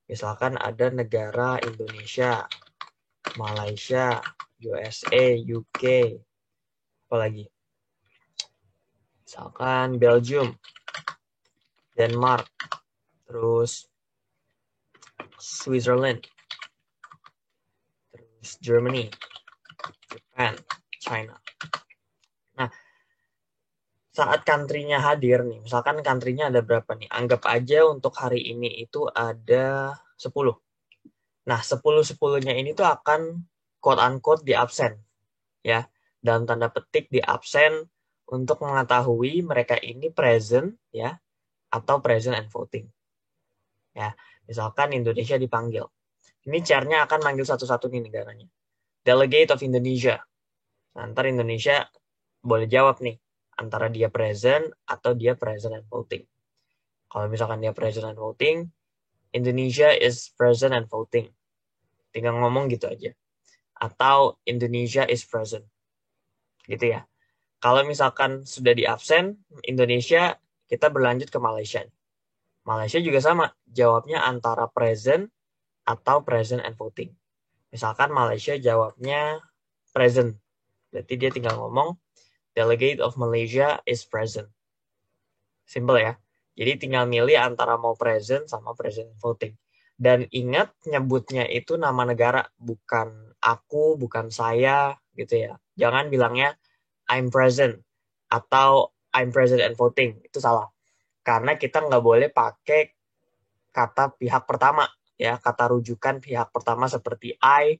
Misalkan ada negara Indonesia, Malaysia, USA, UK, apalagi. Misalkan Belgium, Denmark, terus Switzerland, terus Germany, Japan, China. Nah, saat country-nya hadir nih, misalkan country-nya ada berapa nih? Anggap aja untuk hari ini itu ada 10. Nah, 10-10-nya ini tuh akan quote-unquote di absen, ya. Dalam tanda petik di absen untuk mengetahui mereka ini present, ya, atau present and voting. Ya, misalkan Indonesia dipanggil. Ini chair-nya akan manggil satu-satu nih negaranya. Delegate of Indonesia. Nah, ntar Indonesia boleh jawab nih, antara dia present atau dia present and voting. Kalau misalkan dia present and voting, Indonesia is present and voting. Tinggal ngomong gitu aja. Atau Indonesia is present. Gitu ya. Kalau misalkan sudah di absen, Indonesia, kita berlanjut ke Malaysia. Malaysia juga sama, jawabnya antara present atau present and voting. Misalkan Malaysia jawabnya present. Berarti dia tinggal ngomong, Delegate of Malaysia is present. Simple ya. Jadi tinggal milih antara mau present sama present voting. Dan ingat nyebutnya itu nama negara, bukan aku, bukan saya, gitu ya. Jangan bilangnya I'm present atau I'm present and voting. Itu salah. Karena kita nggak boleh pakai kata pihak pertama, ya, kata rujukan pihak pertama seperti I,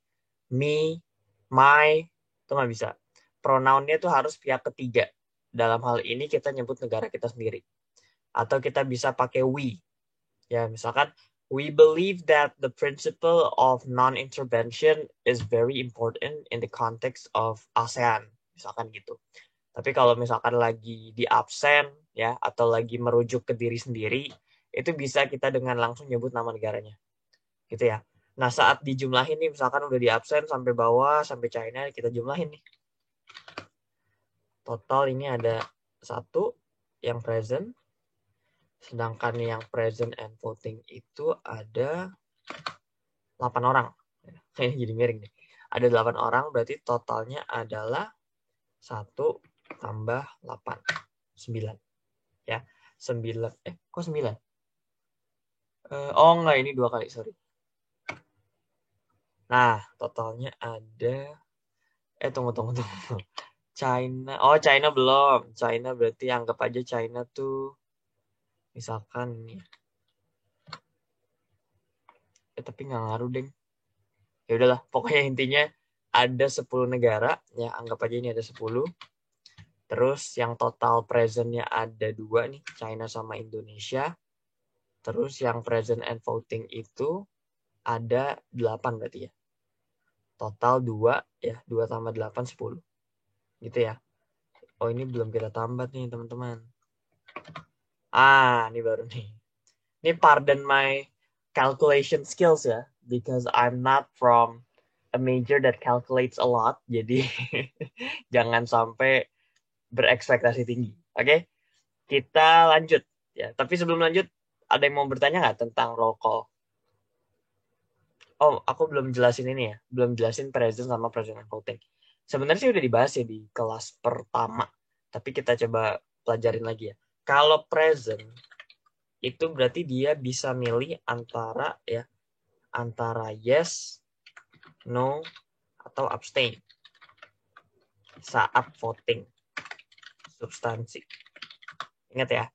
me, my, itu nggak bisa. Pronounnya itu harus pihak ketiga. Dalam hal ini kita nyebut negara kita sendiri. Atau kita bisa pakai we. Ya, misalkan we believe that the principle of non-intervention is very important in the context of ASEAN. Misalkan gitu. Tapi kalau misalkan lagi di absen ya atau lagi merujuk ke diri sendiri, itu bisa kita dengan langsung nyebut nama negaranya. Gitu ya. Nah, saat dijumlahin nih misalkan udah di absen sampai bawah sampai China, kita jumlahin nih. Total ini ada 1 yang present, sedangkan yang present and voting itu ada 8 orang. Ini jadi miring nih. Ada 8 orang, berarti totalnya adalah 1 tambah 8. 9. Ya, 9. Kok 9? Oh enggak, ini 2 kali, sorry. Nah, totalnya ada... tunggu. China. Oh, China belum. China berarti anggap aja China tuh misalkan ini. Tapi nggak ngaruh, deng. Ya udahlah, pokoknya intinya ada 10 negara, ya anggap aja ini ada 10. Terus yang total presentnya ada 2 nih, China sama Indonesia. Terus yang present and voting itu ada 8 berarti ya. Total 2, ya 2 tambah 8, 10. Gitu ya. Oh, ini belum kita tambah nih teman-teman. Ini baru nih. Ini pardon my calculation skills ya, because I'm not from a major that calculates a lot, jadi jangan sampai berekspektasi tinggi. Oke, kita lanjut ya. Tapi sebelum lanjut, ada yang mau bertanya nggak tentang roll call? Oh, aku belum jelasin ini ya, belum jelasin present sama present and voting. Sebenarnya sih udah dibahas ya di kelas pertama, tapi kita coba pelajarin lagi ya. Kalau present itu berarti dia bisa milih antara yes, no, atau abstain saat voting substansi. Ingat ya,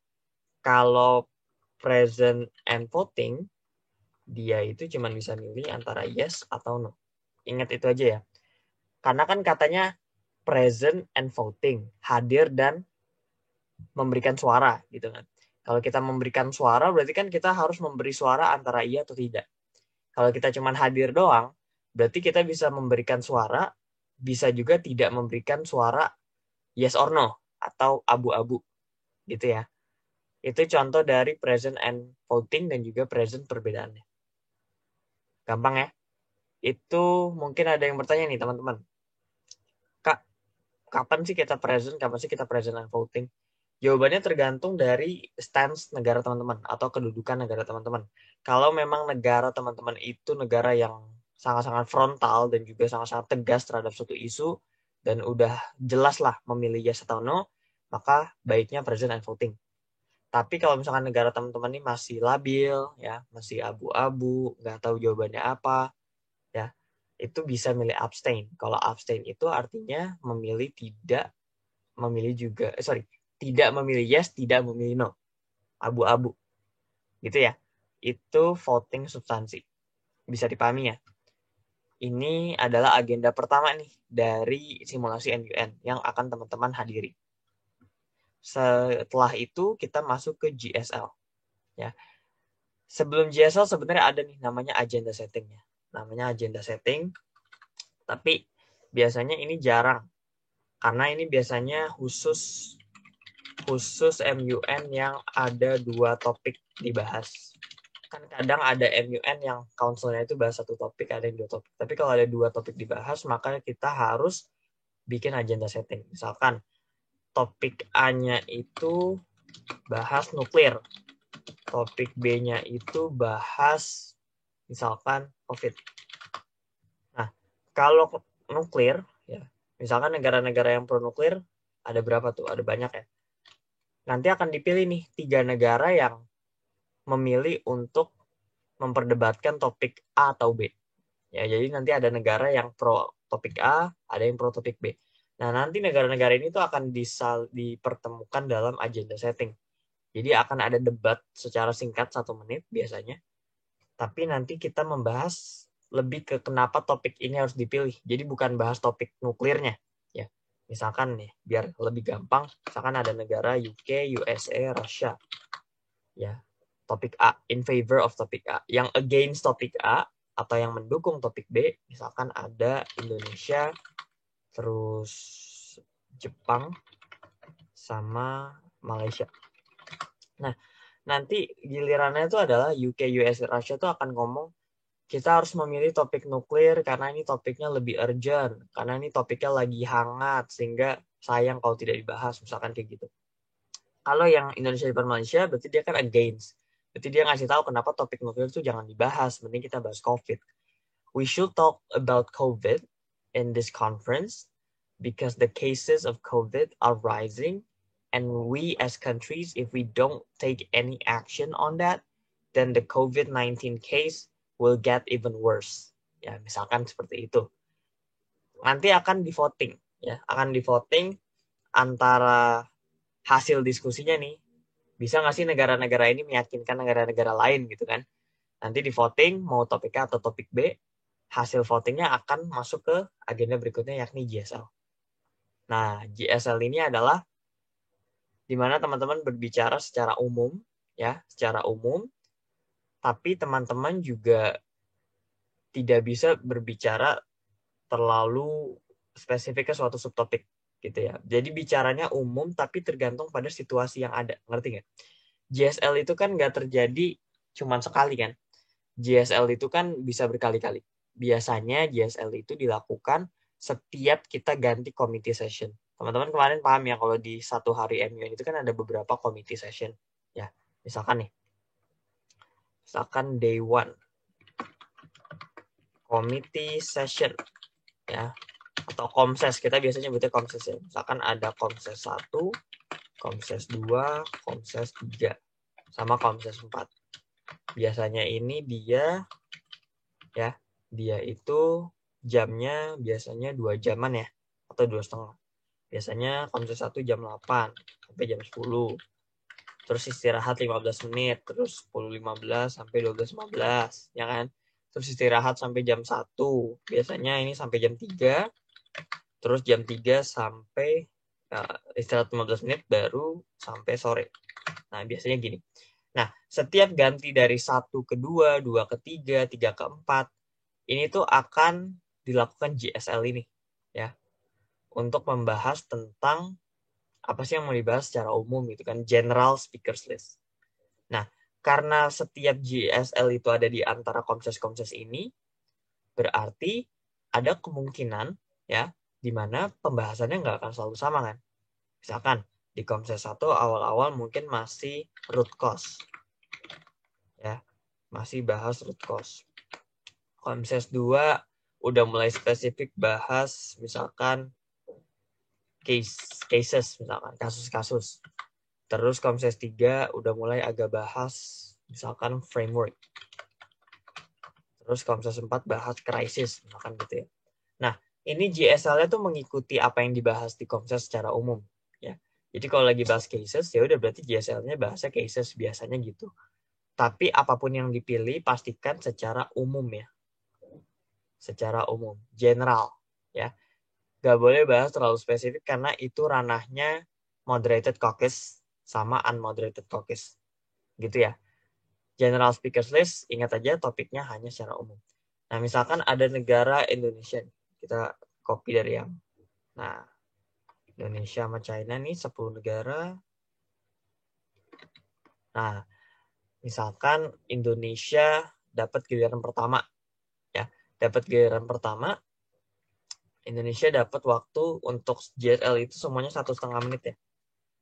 kalau present and voting dia itu cuma bisa milih antara yes atau no. Ingat itu aja ya. Karena kan katanya present and voting, hadir dan memberikan suara gitu kan. Kalau kita memberikan suara berarti kan kita harus memberi suara antara iya atau tidak. Kalau kita cuma hadir doang, berarti kita bisa memberikan suara, bisa juga tidak memberikan suara yes or no, atau abu-abu, gitu ya. Itu contoh dari present and voting dan juga present perbedaannya. Gampang ya? Itu mungkin ada yang bertanya nih teman-teman. Kak, kapan sih kita present and voting? Jawabannya tergantung dari stance negara teman-teman atau kedudukan negara teman-teman. Kalau memang negara teman-teman itu negara yang sangat-sangat frontal dan juga sangat-sangat tegas terhadap suatu isu dan udah jelas lah memilih yes atau no, maka baiknya present and voting. Tapi kalau misalkan negara teman-teman ini masih labil, ya, masih abu-abu, nggak tahu jawabannya apa, ya, itu bisa milih abstain. Kalau abstain itu artinya memilih tidak, memilih juga, tidak memilih yes, tidak memilih no, abu-abu, gitu ya. Itu voting substansi. Bisa dipahami ya? Ini adalah agenda pertama nih dari simulasi NUN yang akan teman-teman hadiri. Setelah itu kita masuk ke GSL, ya. Sebelum GSL sebenarnya ada nih namanya agenda settingnya. Namanya agenda setting, tapi biasanya ini jarang. Karena ini biasanya khusus MUN yang ada 2 topik dibahas. Kan kadang ada MUN yang counselnya itu bahas 1 topik, ada yang 2 topik. Tapi kalau ada 2 topik dibahas, maka kita harus bikin agenda setting. Misalkan topik A-nya itu bahas nuklir. Topik B-nya itu bahas misalkan COVID. Nah, kalau nuklir, ya, misalkan negara-negara yang pro nuklir, ada berapa tuh? Ada banyak ya. Nanti akan dipilih nih 3 negara yang memilih untuk memperdebatkan topik A atau B. Ya, jadi nanti ada negara yang pro topik A, ada yang pro topik B. Nah, nanti negara-negara ini tuh akan dipertemukan dalam agenda setting. Jadi akan ada debat secara singkat 1 menit biasanya. Tapi nanti kita membahas lebih ke kenapa topik ini harus dipilih. Jadi bukan bahas topik nuklirnya. Ya, misalkan nih, biar lebih gampang, misalkan ada negara UK, USA, Russia. Ya, topik A, in favor of topik A. Yang against topik A, atau yang mendukung topik B, misalkan ada Indonesia, terus Jepang, sama Malaysia. Nah, nanti gilirannya itu adalah UK, US, Russia itu akan ngomong, kita harus memilih topik nuklir karena ini topiknya lebih urgent, karena ini topiknya lagi hangat, sehingga sayang kalau tidak dibahas, misalkan kayak gitu. Kalau yang Indonesia dan Malaysia, berarti dia kan against. Berarti dia ngasih tahu kenapa topik nuklir itu jangan dibahas, mending kita bahas COVID. We should talk about COVID in this conference because the cases of COVID are rising, and we as countries, if we don't take any action on that, then the COVID-19 case will get even worse. Ya, misalkan seperti itu. Nanti akan di voting, ya, akan di voting antara hasil diskusinya nih. Bisa nggak sih negara-negara ini meyakinkan negara-negara lain gitu kan? Nanti di voting mau topik A atau topik B, hasil votingnya akan masuk ke agenda berikutnya yakni GSL. Nah, GSL ini adalah di mana teman-teman berbicara secara umum, ya, secara umum, tapi teman-teman juga tidak bisa berbicara terlalu spesifik ke suatu subtopik gitu ya. Jadi bicaranya umum tapi tergantung pada situasi yang ada, ngerti nggak? GSL itu kan nggak terjadi cuma sekali kan. GSL itu kan bisa berkali-kali. Biasanya GSL itu dilakukan setiap kita ganti committee session. Teman-teman kemarin paham ya kalau di 1 hari MUN itu kan ada beberapa committee session. Ya, misalkan nih. Misalkan day 1 committee session, ya, atau komses, kita biasanya nyebutnya komses ya. Misalkan ada komses 1, komses 2, komses 3, sama komses 4. Biasanya ini dia itu jamnya biasanya 2 jaman ya, atau 2,5. Biasanya komses 1 jam 8 sampai jam 10. Terus istirahat 15 menit, terus 10.15 sampai 12.15, ya kan? Terus istirahat sampai jam 1. Biasanya ini sampai jam 3. Terus jam 3 sampai istirahat 15 menit baru sampai sore. Nah, biasanya gini. Nah, setiap ganti dari 1 ke 2, 2 ke 3, 3 ke 4, ini tuh akan dilakukan GSL ini, ya, untuk membahas tentang apa sih yang mau dibahas secara umum gitu kan, general speakers list. Nah, karena setiap GSL itu ada di antara komses-komses ini, berarti ada kemungkinan ya di mana pembahasannya nggak akan selalu sama kan. Misalkan Di Komses 1 awal-awal mungkin masih root cause. Ya, masih bahas root cause. Komses 2 udah mulai spesifik bahas misalkan cases, misalkan kasus-kasus. Terus Komses 3 udah mulai agak bahas misalkan framework. Terus Komses 4 bahas krisis, misalkan gitu ya. Nah, ini GSL-nya tuh mengikuti apa yang dibahas di Komses secara umum. Ya. Jadi kalau lagi bahas cases, ya udah berarti GSL-nya bahasnya cases, biasanya gitu. Tapi apapun yang dipilih, pastikan secara umum ya. Secara umum, general. Ya. Gak boleh bahas terlalu spesifik karena itu ranahnya moderated caucus sama unmoderated caucus. Gitu ya. General speakers list, ingat aja topiknya hanya secara umum. Nah, misalkan ada negara Indonesia. Kita copy dari yang. Nah, Indonesia sama China nih 10 negara. Nah, misalkan Indonesia dapat giliran pertama. Ya, dapat giliran pertama. Indonesia dapat waktu untuk JSL itu semuanya 1,5 menit ya.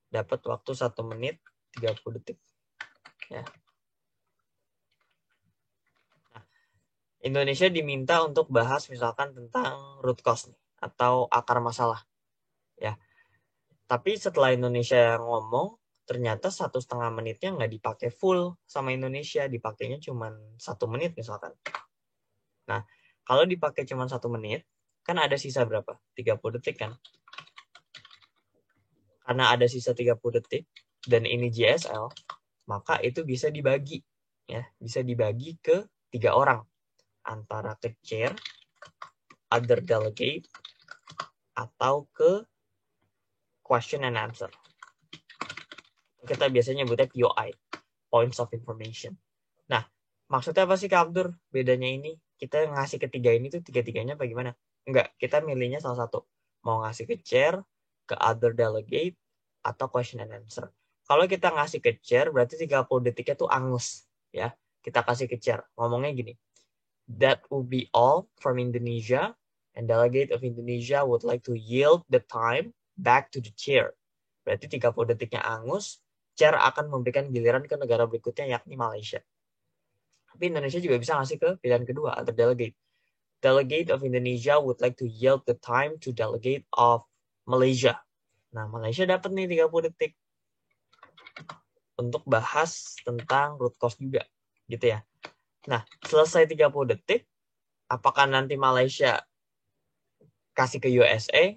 Dapat waktu 1 menit 30 detik. Ya. Nah, Indonesia diminta untuk bahas misalkan tentang root cause nih, atau akar masalah. Ya. Tapi setelah Indonesia ngomong, ternyata 1,5 menitnya nggak dipakai full sama Indonesia, dipakainya cuma 1 menit misalkan. Nah, kalau dipakai cuma 1 menit, kan ada sisa berapa? 30 detik kan? Karena ada sisa 30 detik, dan ini JSL, maka itu bisa dibagi. Ya, bisa dibagi ke 3 orang. Antara ke chair, other delegate, atau ke question and answer. Kita biasanya nyebutnya POI, Points of Information. Nah, maksudnya apa sih Kak Abdur? Bedanya ini, kita ngasih ketiga ini tuh tiga-tiganya apa gimana? Enggak, kita milihnya salah satu. Mau ngasih ke chair, ke other delegate, atau question and answer. Kalau kita ngasih ke chair, berarti 30 detiknya tuh angus. Ya, kita kasih ke chair. Ngomongnya gini, that will be all from Indonesia, and delegate of Indonesia would like to yield the time back to the chair. Berarti 30 detiknya angus, chair akan memberikan giliran ke negara berikutnya, yakni Malaysia. Tapi Indonesia juga bisa ngasih ke pilihan kedua, other delegate. Delegate of Indonesia would like to yield the time to delegate of Malaysia. Nah, Malaysia dapat nih 30 detik untuk bahas tentang root cause juga, gitu ya. Nah, selesai 30 detik, apakah nanti Malaysia kasih ke USA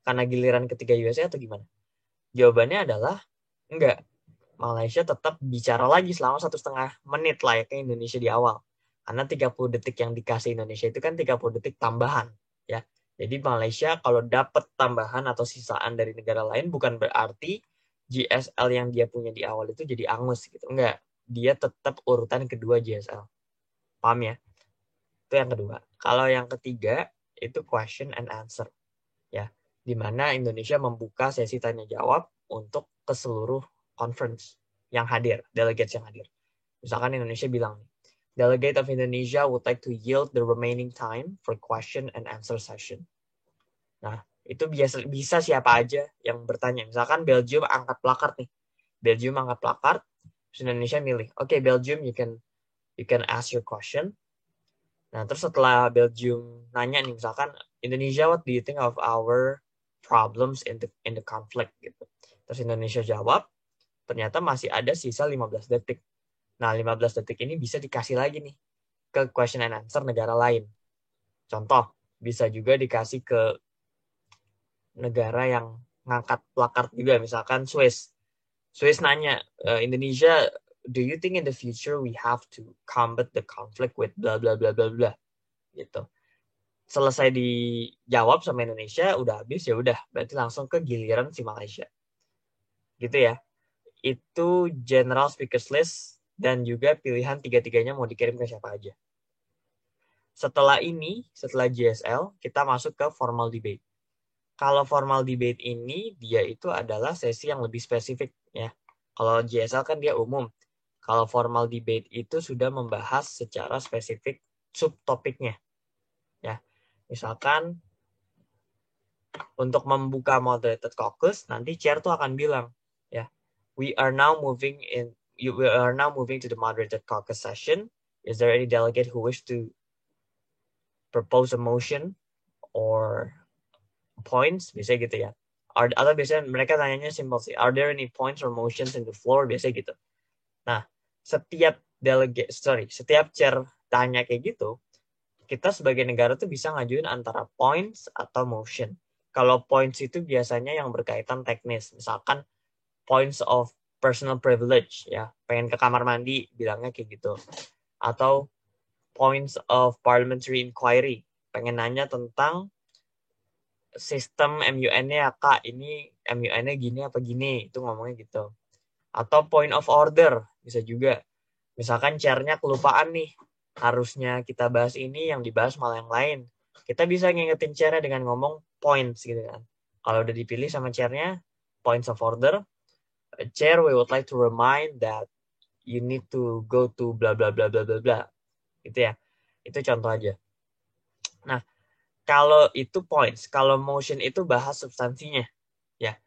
karena giliran ketiga USA atau gimana? Jawabannya adalah enggak. Malaysia tetap bicara lagi selama 1,5 menit layaknya Indonesia di awal. Karena 30 detik yang dikasih Indonesia itu kan 30 detik tambahan. Ya. Jadi Malaysia kalau dapat tambahan atau sisaan dari negara lain bukan berarti GSL yang dia punya di awal itu jadi angus gitu. Enggak. Dia tetap urutan kedua GSL. Paham ya? Itu yang kedua. Kalau yang ketiga itu question and answer. Ya. Di mana Indonesia membuka sesi tanya jawab untuk ke seluruh conference yang hadir, delegates yang hadir. Misalkan Indonesia bilang, Delegate of Indonesia would like to yield the remaining time for question and answer session. Nah, itu bisa siapa aja yang bertanya. Misalkan Belgium angkat plakard nih. Belgium angkat plakard, Indonesia milih, okay, Belgium you can ask your question. Nah, terus setelah Belgium nanya nih, misalkan Indonesia, what do you think of our problems in the conflict gitu. Terus Indonesia jawab, ternyata masih ada sisa 15 detik. Nah, 15 detik ini bisa dikasih lagi nih ke question and answer negara lain. Contoh, bisa juga dikasih ke negara yang ngangkat plakard juga, misalkan Swiss. Swiss nanya, Indonesia, do you think in the future we have to combat the conflict with bla bla bla bla bla gitu. Selesai dijawab sama Indonesia, udah habis ya udah, berarti langsung ke giliran si Malaysia. Gitu ya. Itu general speakers list dan juga pilihan tiga-tiganya mau dikirim ke siapa aja. Setelah ini, setelah GSL, kita masuk ke formal debate. Kalau formal debate ini, dia itu adalah sesi yang lebih spesifik ya. Kalau GSL kan dia umum. Kalau formal debate itu sudah membahas secara spesifik subtopiknya. Ya. Misalkan untuk membuka moderated caucus, nanti chair tuh akan bilang, ya, we are now moving to the moderated caucus session. Is there any delegate who wish to propose a motion or points? Biasanya gitu ya. Atau biasanya mereka tanyanya simple sih. Are there any points or motions in the floor? Biasanya gitu. Nah, setiap chair tanya kayak gitu, kita sebagai negara tuh bisa ngajuin antara points atau motion. Kalau points itu biasanya yang berkaitan teknis. Misalkan points of personal privilege, ya, pengen ke kamar mandi, bilangnya kayak gitu. Atau points of parliamentary inquiry, pengen nanya tentang sistem MUN-nya ya, Kak, ini MUN-nya gini apa gini, itu ngomongnya gitu. Atau point of order, bisa juga. Misalkan chair-nya kelupaan nih, harusnya kita bahas ini, yang dibahas malah yang lain. Kita bisa ngingetin chair-nya dengan ngomong points gitu kan. Kalau udah dipilih sama chair-nya, points of order, chair, we would like to remind that you need to go to bla bla bla bla bla bla. Gitu ya. Itu contoh aja. Nah, kalau itu points, kalau motion itu bahas substansinya. Ya.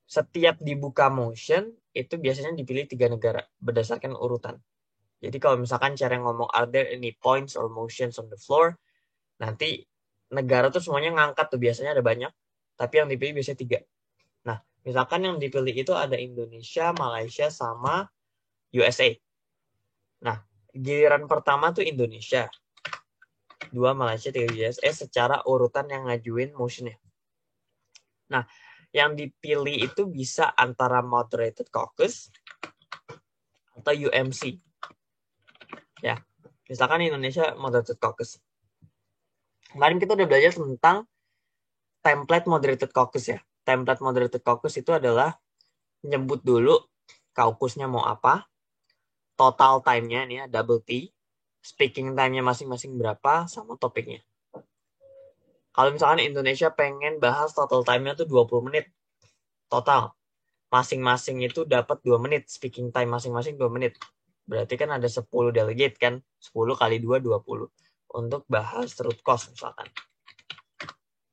Setiap dibuka motion, itu biasanya dipilih 3 negara berdasarkan urutan. Jadi kalau misalkan cara ngomong are there any points or motions on the floor, nanti negara tuh semuanya ngangkat tuh, biasanya ada banyak, tapi yang dipilih biasanya 3. Nah, misalkan yang dipilih itu ada Indonesia, Malaysia, sama USA. Nah, giliran pertama tuh Indonesia, 2 Malaysia, 3 USA secara urutan yang ngajuin motionnya. Nah, yang dipilih itu bisa antara moderated caucus atau UMC. Ya, misalkan Indonesia moderated caucus. Kemarin kita udah belajar tentang template moderated caucus ya. Template moderated caucus itu adalah nyebut dulu caucusnya mau apa, total time-nya nih ya, double T, speaking time-nya masing-masing berapa, sama topiknya. Kalau misalkan Indonesia pengen bahas total time-nya tuh 20 menit total. Masing-masing itu dapat 2 menit, speaking time masing-masing 2 menit. Berarti kan ada 10 delegate kan, 10 kali 2, 20. Untuk bahas root cause misalkan.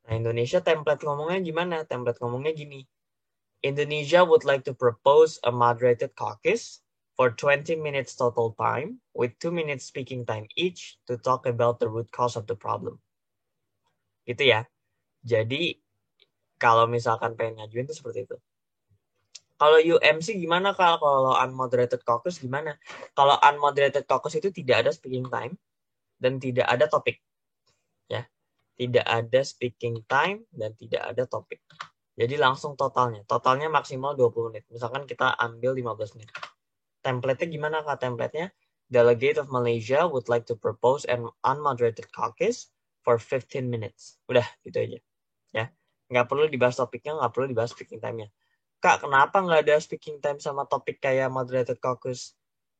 Nah, Indonesia template ngomongnya gimana? Template ngomongnya gini. Indonesia would like to propose a moderated caucus for 20 minutes total time with 2 minutes speaking time each to talk about the root cause of the problem. Gitu ya. Jadi, kalau misalkan pengen ngajuin itu seperti itu. Kalau UMC gimana, kalau unmoderated caucus gimana? Kalau unmoderated caucus itu tidak ada speaking time dan tidak ada topik. Ya. Tidak ada speaking time dan tidak ada topik. Jadi langsung totalnya. Totalnya maksimal 20 menit. Misalkan kita ambil 15 menit. Template-nya gimana, Kak? Template-nya, Delegate of Malaysia would like to propose an unmoderated caucus for 15 minutes. Udah, gitu aja. Ya. Nggak perlu dibahas topiknya, nggak perlu dibahas speaking time-nya. Kak, kenapa nggak ada speaking time sama topik kayak moderated caucus?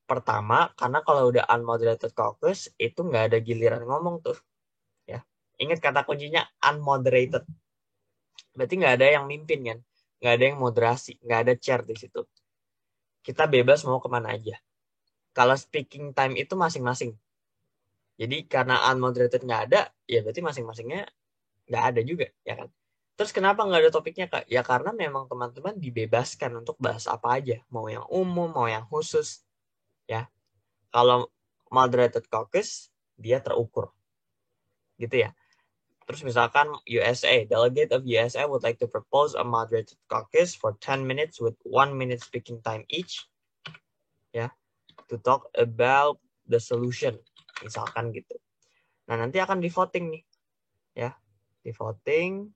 Pertama, karena kalau udah unmoderated caucus, itu nggak ada giliran ngomong tuh. Ya. Ingat kata kuncinya unmoderated. Berarti nggak ada yang mimpin kan? Nggak ada yang moderasi, nggak ada chair di situ. Kita bebas mau kemana aja. Kalau speaking time itu masing-masing. Jadi karena unmoderated nggak ada, ya berarti masing-masingnya nggak ada juga, ya kan? Terus kenapa nggak ada topiknya, Kak? Ya karena memang teman-teman dibebaskan untuk bahas apa aja. Mau yang umum, mau yang khusus. Ya. Kalau moderated caucus, dia terukur. Gitu ya. Terus misalkan USA, delegate of USA would like to propose a moderated caucus for 10 minutes with 1 minute speaking time each. Ya. To talk about the solution. Misalkan gitu. Nah, nanti akan di voting nih. Ya. Di voting.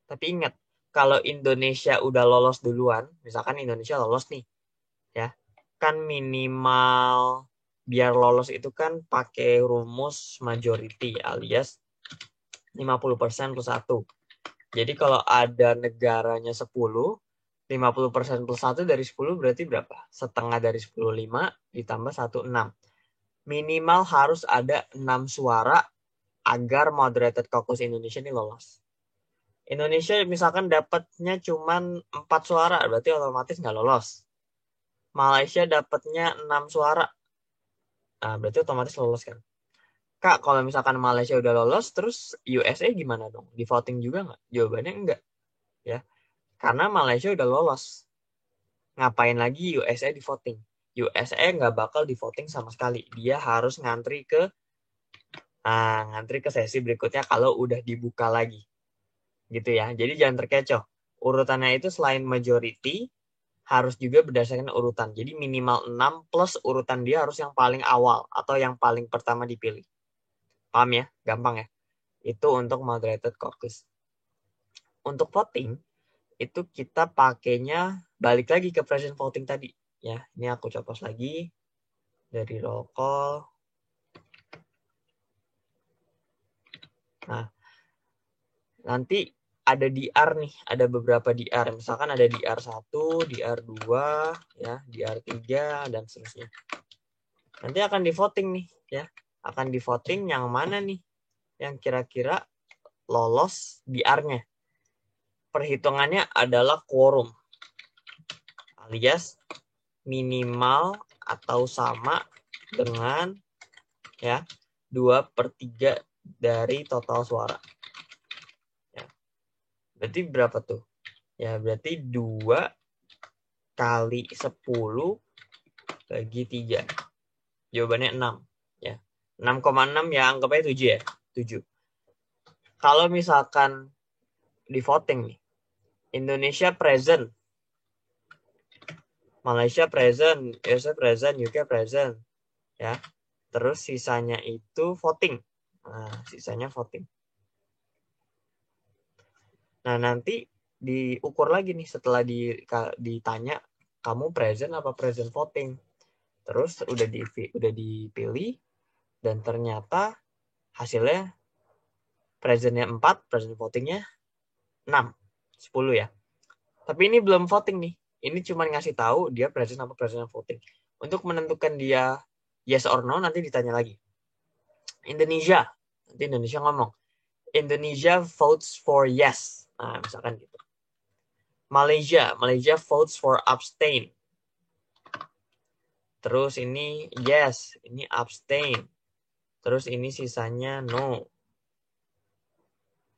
Tapi ingat, kalau Indonesia udah lolos duluan, misalkan Indonesia lolos nih, ya, kan minimal biar lolos itu kan pakai rumus majority alias 50% plus 1. Jadi kalau ada negaranya 10, 50% plus 1 dari 10 berarti berapa? Setengah dari 10, 5 ditambah 1, 6. Minimal harus ada 6 suara agar moderated caucus Indonesia ini lolos. Indonesia misalkan dapatnya cuma 4 suara, berarti otomatis nggak lolos. Malaysia dapatnya 6 suara, nah berarti otomatis lolos kan. Kak, kalau misalkan Malaysia udah lolos, terus USA gimana dong? Di voting juga nggak? Jawabannya enggak. Ya, karena Malaysia udah lolos. Ngapain lagi USA di voting? USA nggak bakal di voting sama sekali. Dia harus ngantri ke sesi berikutnya kalau udah dibuka lagi. Gitu ya. Jadi jangan terkecoh. Urutannya itu selain majority, harus juga berdasarkan urutan. Jadi minimal 6 plus urutan dia harus yang paling awal atau yang paling pertama dipilih. Paham ya? Gampang ya? Itu untuk moderated caucus. Untuk voting, itu kita pakainya balik lagi ke present voting tadi. Ya, ini aku copot lagi dari roll call. Nah, nanti ada DR nih, ada beberapa DR. Misalkan ada DR1, DR2, ya, DR3, dan seterusnya. Nanti akan di voting nih, ya. Akan di voting yang mana nih? Yang kira-kira lolos DR-nya. Perhitungannya adalah quorum. Alias minimal atau sama dengan ya 2/3 dari total suara. Ya. Berarti berapa tuh? Ya, berarti 2 kali 10 bagi 3. Jawabannya 6. Ya. 6,6 ya, anggap aja 7 ya. 7. Kalau misalkan di voting nih, Indonesia present, Malaysia present, USA present, UK present. Ya. Terus sisanya itu voting. Nah, sisanya voting. Nah, nanti diukur lagi nih setelah ditanya kamu present apa present voting. Terus udah dipilih dan ternyata hasilnya presentnya 4, present votingnya 6, 10 ya. Tapi ini belum voting nih. Ini cuma ngasih tahu dia present apa present voting. Untuk menentukan dia yes or no nanti ditanya lagi. Indonesia. Nanti Indonesia ngomong. Indonesia votes for yes. Nah, misalkan gitu. Malaysia votes for abstain. Terus ini yes, ini abstain. Terus ini sisanya no.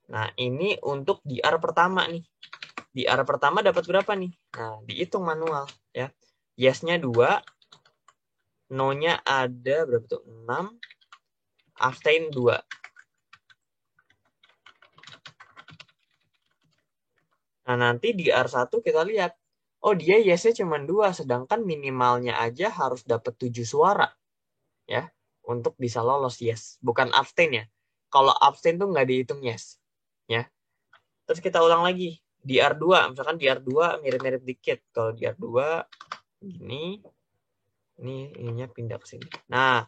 Nah, ini untuk DR pertama nih. DR pertama dapat berapa nih? Nah, dihitung manual ya. Yes-nya 2, no-nya ada berapa tuh? 6, abstain 2. Nah, nanti DR1 kita lihat. Oh, dia yes-nya cuma 2, sedangkan minimalnya aja harus dapat 7 suara. Ya, untuk bisa lolos yes. Bukan abstain ya. Kalau abstain tuh nggak dihitung yes. Ya. Terus kita ulang lagi. DR2, misalkan DR2 mirip-mirip dikit. Kalau DR2 gini, ininya pindah ke sini. Nah,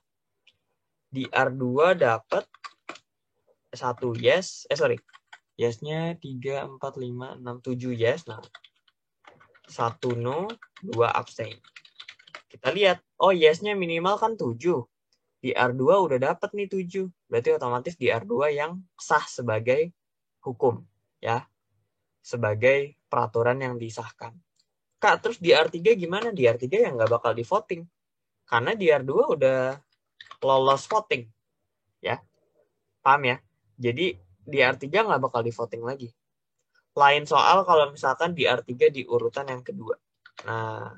DR2 dapat 1 yes, Yes-nya 3, 4, 5, 6, 7 yes. Nah, 1 no, 2 abstain. Kita lihat, oh yes-nya minimal kan 7. DR2 udah dapat nih 7. Berarti otomatis DR2 yang sah sebagai hukum. Ya, sebagai peraturan yang disahkan. Kak, terus DR3 gimana? DR3 yang nggak bakal di voting. Karena DR2 udah lolos voting. Ya, paham ya? Jadi DR3 nggak bakal di voting lagi. Lain soal kalau misalkan DR3 di urutan yang kedua. Nah,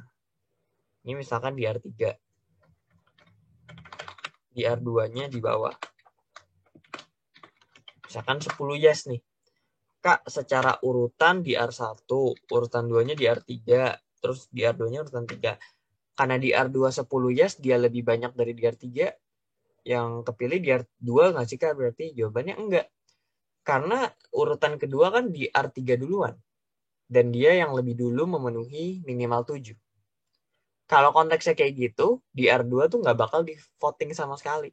ini misalkan DR3. DR2-nya di bawah. Misalkan 10 yes nih. Kak, secara urutan DR1, urutan 2-nya DR3, terus DR2-nya urutan 3. Karena DR2 10 yes, dia lebih banyak dari DR3, yang kepilih DR2 nggak sih Kak? Berarti jawabannya enggak. Karena urutan kedua kan DR3 duluan. Dan dia yang lebih dulu memenuhi minimal 7. Kalau konteksnya kayak gitu, DR2 tuh nggak bakal di voting sama sekali.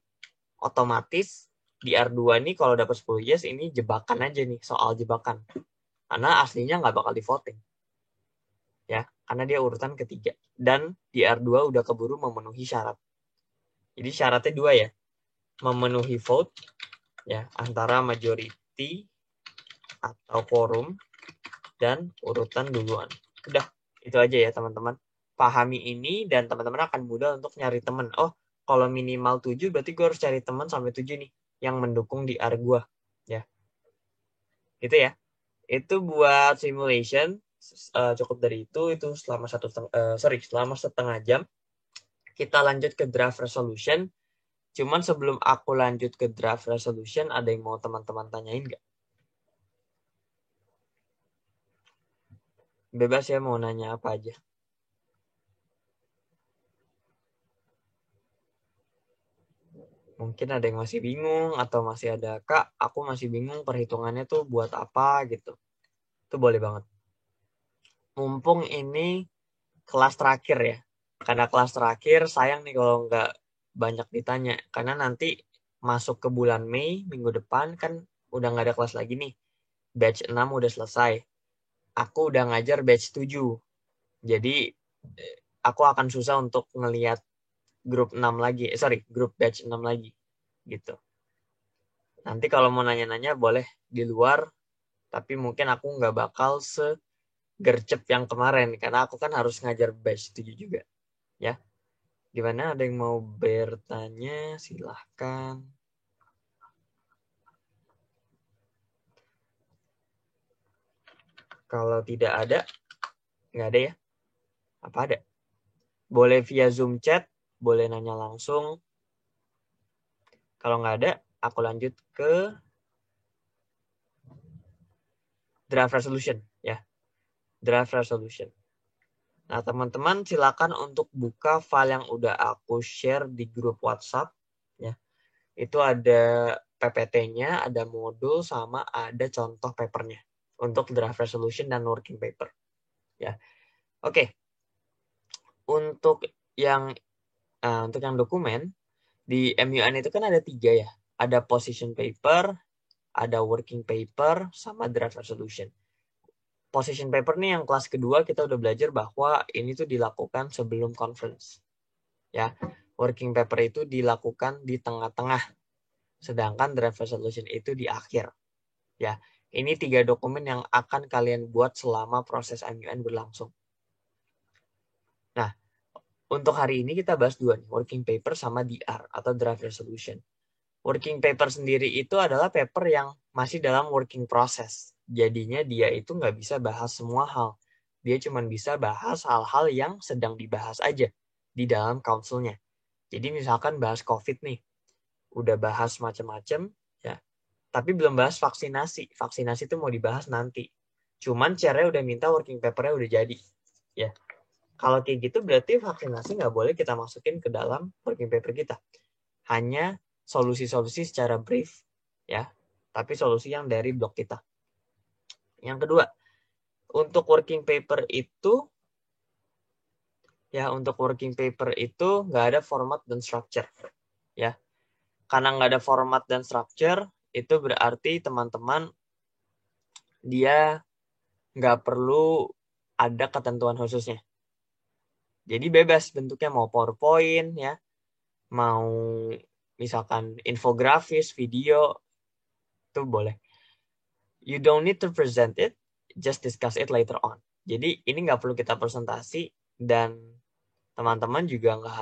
Otomatis DR2 nih kalau dapat 10 yes, ini jebakan aja nih, soal jebakan. Karena aslinya nggak bakal di voting. Ya, karena dia urutan ketiga. Dan DR2 udah keburu memenuhi syarat. Jadi syaratnya 2 ya. Memenuhi vote ya antara majority atau quorum dan urutan duluan. Udah, itu aja ya teman-teman. Pahami ini dan teman-teman akan mudah untuk nyari teman. Oh, kalau minimal 7 berarti gue harus cari teman sampai 7 nih yang mendukung di R gue ya. Gitu ya. Itu buat simulation cukup dari itu selama selama setengah jam. Kita lanjut ke draft resolution. Cuman sebelum aku lanjut ke draft resolution, ada yang mau teman-teman tanyain nggak? Bebas ya mau nanya apa aja. Mungkin ada yang masih bingung atau masih ada, Kak, aku masih bingung perhitungannya tuh buat apa gitu. Itu boleh banget. Mumpung ini kelas terakhir ya. Karena kelas terakhir sayang nih kalau nggak banyak ditanya. Karena nanti masuk ke bulan Mei minggu depan kan udah nggak ada kelas lagi nih. Batch 6 udah selesai. Aku udah ngajar batch 7. Jadi aku akan susah untuk ngelihat grup 6 lagi. Grup batch 6 lagi. Gitu. Nanti kalau mau nanya-nanya boleh di luar. Tapi mungkin aku nggak bakal segercep yang kemarin. Karena aku kan harus ngajar batch 7 juga. Ya. Gimana? Ada yang mau bertanya? Silahkan. Kalau tidak ada, nggak ada ya? Apa ada? Boleh via Zoom chat, boleh nanya langsung. Kalau nggak ada, aku lanjut ke draft resolution ya. Draft resolution. Nah, teman-teman silakan untuk buka file yang udah aku share di grup WhatsApp ya. Itu ada PPT-nya, ada modul sama ada contoh papernya untuk draft resolution dan working paper ya. Oke. Untuk yang dokumen di MUN itu kan ada 3 ya. Ada position paper, ada working paper, sama draft resolution. Position paper nih yang kelas kedua kita udah belajar bahwa ini tuh dilakukan sebelum conference. Ya, working paper itu dilakukan di tengah-tengah, sedangkan draft resolution itu di akhir. Ya, ini 3 dokumen yang akan kalian buat selama proses MUN berlangsung. Nah, untuk hari ini kita bahas 2 nih, working paper sama DR atau draft resolution. Working paper sendiri itu adalah paper yang masih dalam working process. Jadinya dia itu nggak bisa bahas semua hal. Dia cuma bisa bahas hal-hal yang sedang dibahas aja di dalam council-nya. Jadi misalkan bahas COVID nih, udah bahas macam-macam, ya. Tapi belum bahas vaksinasi. Vaksinasi itu mau dibahas nanti. Cuman chair-nya udah minta working paper-nya udah jadi. Ya. Kalau kayak gitu berarti vaksinasi nggak boleh kita masukin ke dalam working paper kita. Hanya solusi-solusi secara brief ya, tapi solusi yang dari blog kita. Yang kedua, untuk working paper itu nggak ada format dan structure ya. Karena nggak ada format dan structure, itu berarti teman-teman dia nggak perlu ada ketentuan khususnya. Jadi bebas bentuknya, mau PowerPoint ya, mau misalkan infografis, video, itu boleh. You don't need to present it, just discuss it later on. Jadi ini nggak perlu kita presentasi dan teman-teman juga nggak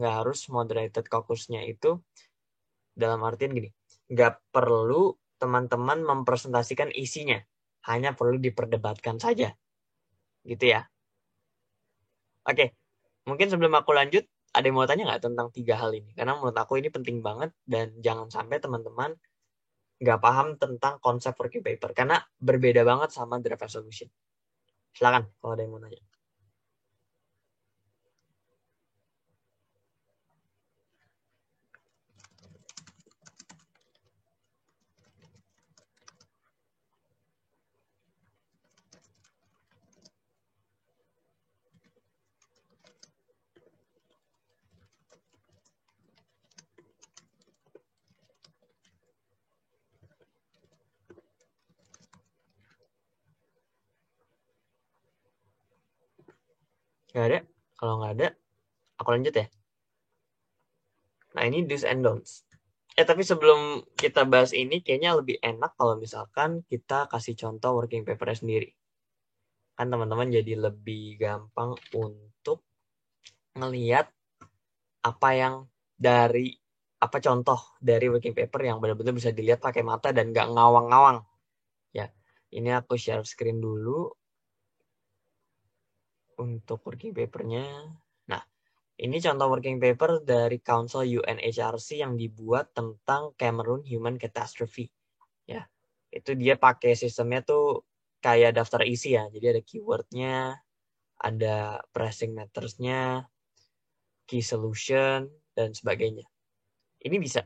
harus moderated caucus-nya itu dalam artian gini, nggak perlu teman-teman mempresentasikan isinya, hanya perlu diperdebatkan saja, gitu ya. Oke, mungkin sebelum aku lanjut, ada yang mau tanya nggak tentang 3 hal ini? Karena menurut aku ini penting banget dan jangan sampai teman-teman nggak paham tentang konsep working paper karena berbeda banget sama draft resolution. Silakan kalau ada yang mau nanya. Nggak ada? Kalau nggak ada, aku lanjut ya. Nah, ini do's and don'ts. Tapi sebelum kita bahas ini, kayaknya lebih enak kalau misalkan kita kasih contoh working paper sendiri. Kan teman-teman jadi lebih gampang untuk ngelihat apa yang apa contoh dari working paper yang benar-benar bisa dilihat pakai mata dan nggak ngawang-ngawang. Ya, ini aku share screen dulu untuk working papernya. Nah, ini contoh working paper dari Council UNHRC yang dibuat tentang Cameroon Human Catastrophe. Ya, itu dia pakai sistemnya tuh kayak daftar isi ya. Jadi ada keywordnya, ada pressing matters-nya, key solution, dan sebagainya. Ini bisa.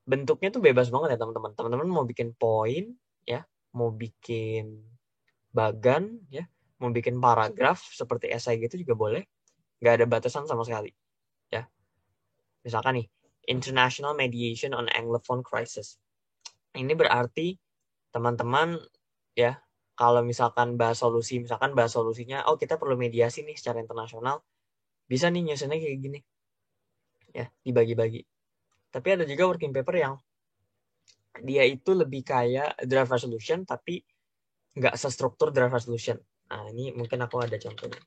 Bentuknya tuh bebas banget ya teman-teman. Teman-teman mau bikin poin, ya, mau bikin bagan, ya, mau bikin paragraf seperti esai gitu juga boleh. Nggak ada batasan sama sekali. Ya. Misalkan nih, International Mediation on Anglophone Crisis. Ini berarti teman-teman ya, kalau misalkan bahas solusinya, oh kita perlu mediasi nih secara internasional, bisa nih nyusunnya kayak gini. Ya, dibagi-bagi. Tapi ada juga working paper yang dia itu lebih kayak draft resolution, tapi nggak sestruktur draft resolution. Nah, ini mungkin aku ada contohnya.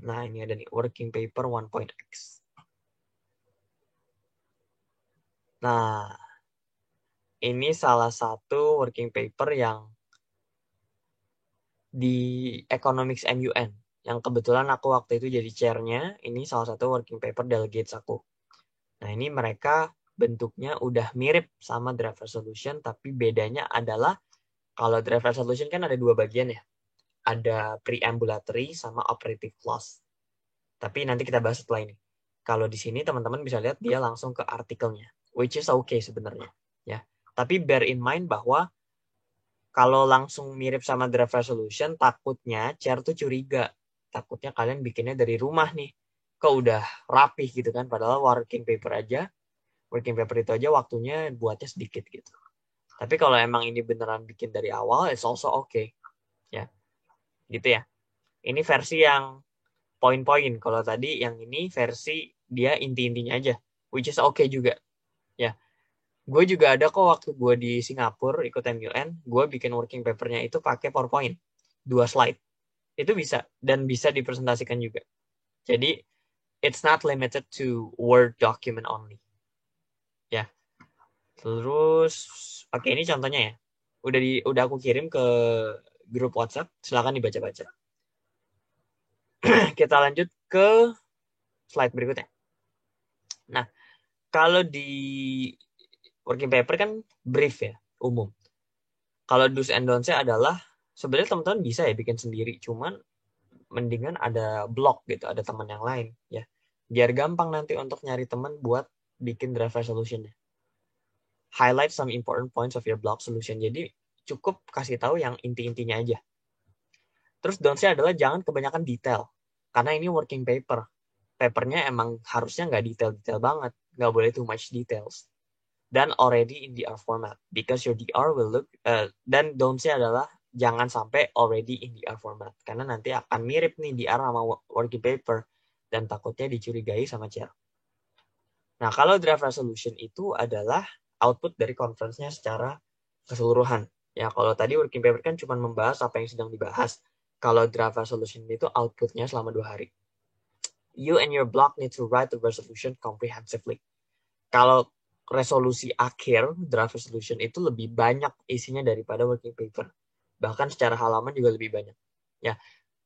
Nah, ini ada nih, working paper 1.x. Nah, ini salah satu working paper yang di Economics MUN, yang kebetulan aku waktu itu jadi chairnya. Ini salah satu working paper delegates aku. Nah, ini mereka bentuknya udah mirip sama draft resolution, tapi bedanya adalah kalau draft resolution kan ada dua bagian ya. Ada preambulatory sama operative clause. Tapi nanti kita bahas setelah ini. Kalau di sini teman-teman bisa lihat dia langsung ke artikelnya, which is okay sebenarnya. Ya. Tapi bear in mind bahwa kalau langsung mirip sama draft resolution, takutnya chair tuh curiga. Takutnya kalian bikinnya dari rumah nih. Kok udah rapih gitu kan. Padahal working paper itu aja waktunya buatnya sedikit gitu. Tapi kalau emang ini beneran bikin dari awal, it's also okay. Ya, gitu ya. Ini versi yang poin-poin. Kalau tadi yang ini versi dia inti-intinya aja. Which is okay juga. Ya, gue juga ada kok waktu gue di Singapura ikut MUN, gue bikin working papernya itu pakai PowerPoint, 2 slide. Itu bisa, dan bisa dipresentasikan juga. Jadi, it's not limited to Word document only. Ya. Terus, oke, ini contohnya ya. Udah aku kirim ke grup WhatsApp, silakan dibaca-baca. Kita lanjut ke slide berikutnya. Nah, kalau di working paper kan brief ya, umum. Kalau do's and don'ts-nya adalah sebenarnya teman-teman bisa ya bikin sendiri, cuman mendingan ada blog gitu, ada teman yang lain ya. Biar gampang nanti untuk nyari teman buat bikin draft resolution-nya. Highlight some important points of your blog solution. Jadi cukup kasih tahu yang inti-intinya aja. Terus don'ts-nya adalah jangan kebanyakan detail. Karena ini working paper. Papernya emang harusnya nggak detail-detail banget. Nggak boleh too much details. Dan already in DR format. Because your DR will look... dan don'ts-nya adalah jangan sampai already in DR format. Karena nanti akan mirip nih DR sama working paper. Dan takutnya dicurigai sama chair. Nah, kalau draft resolution itu adalah output dari conference-nya secara keseluruhan. Ya, kalau tadi working paper kan cuma membahas apa yang sedang dibahas. Kalau draft resolution itu output-nya selama 2 hari. You and your blog need to write the resolution comprehensively. Kalau resolusi akhir, draft resolution itu lebih banyak isinya daripada working paper. Bahkan secara halaman juga lebih banyak. Ya,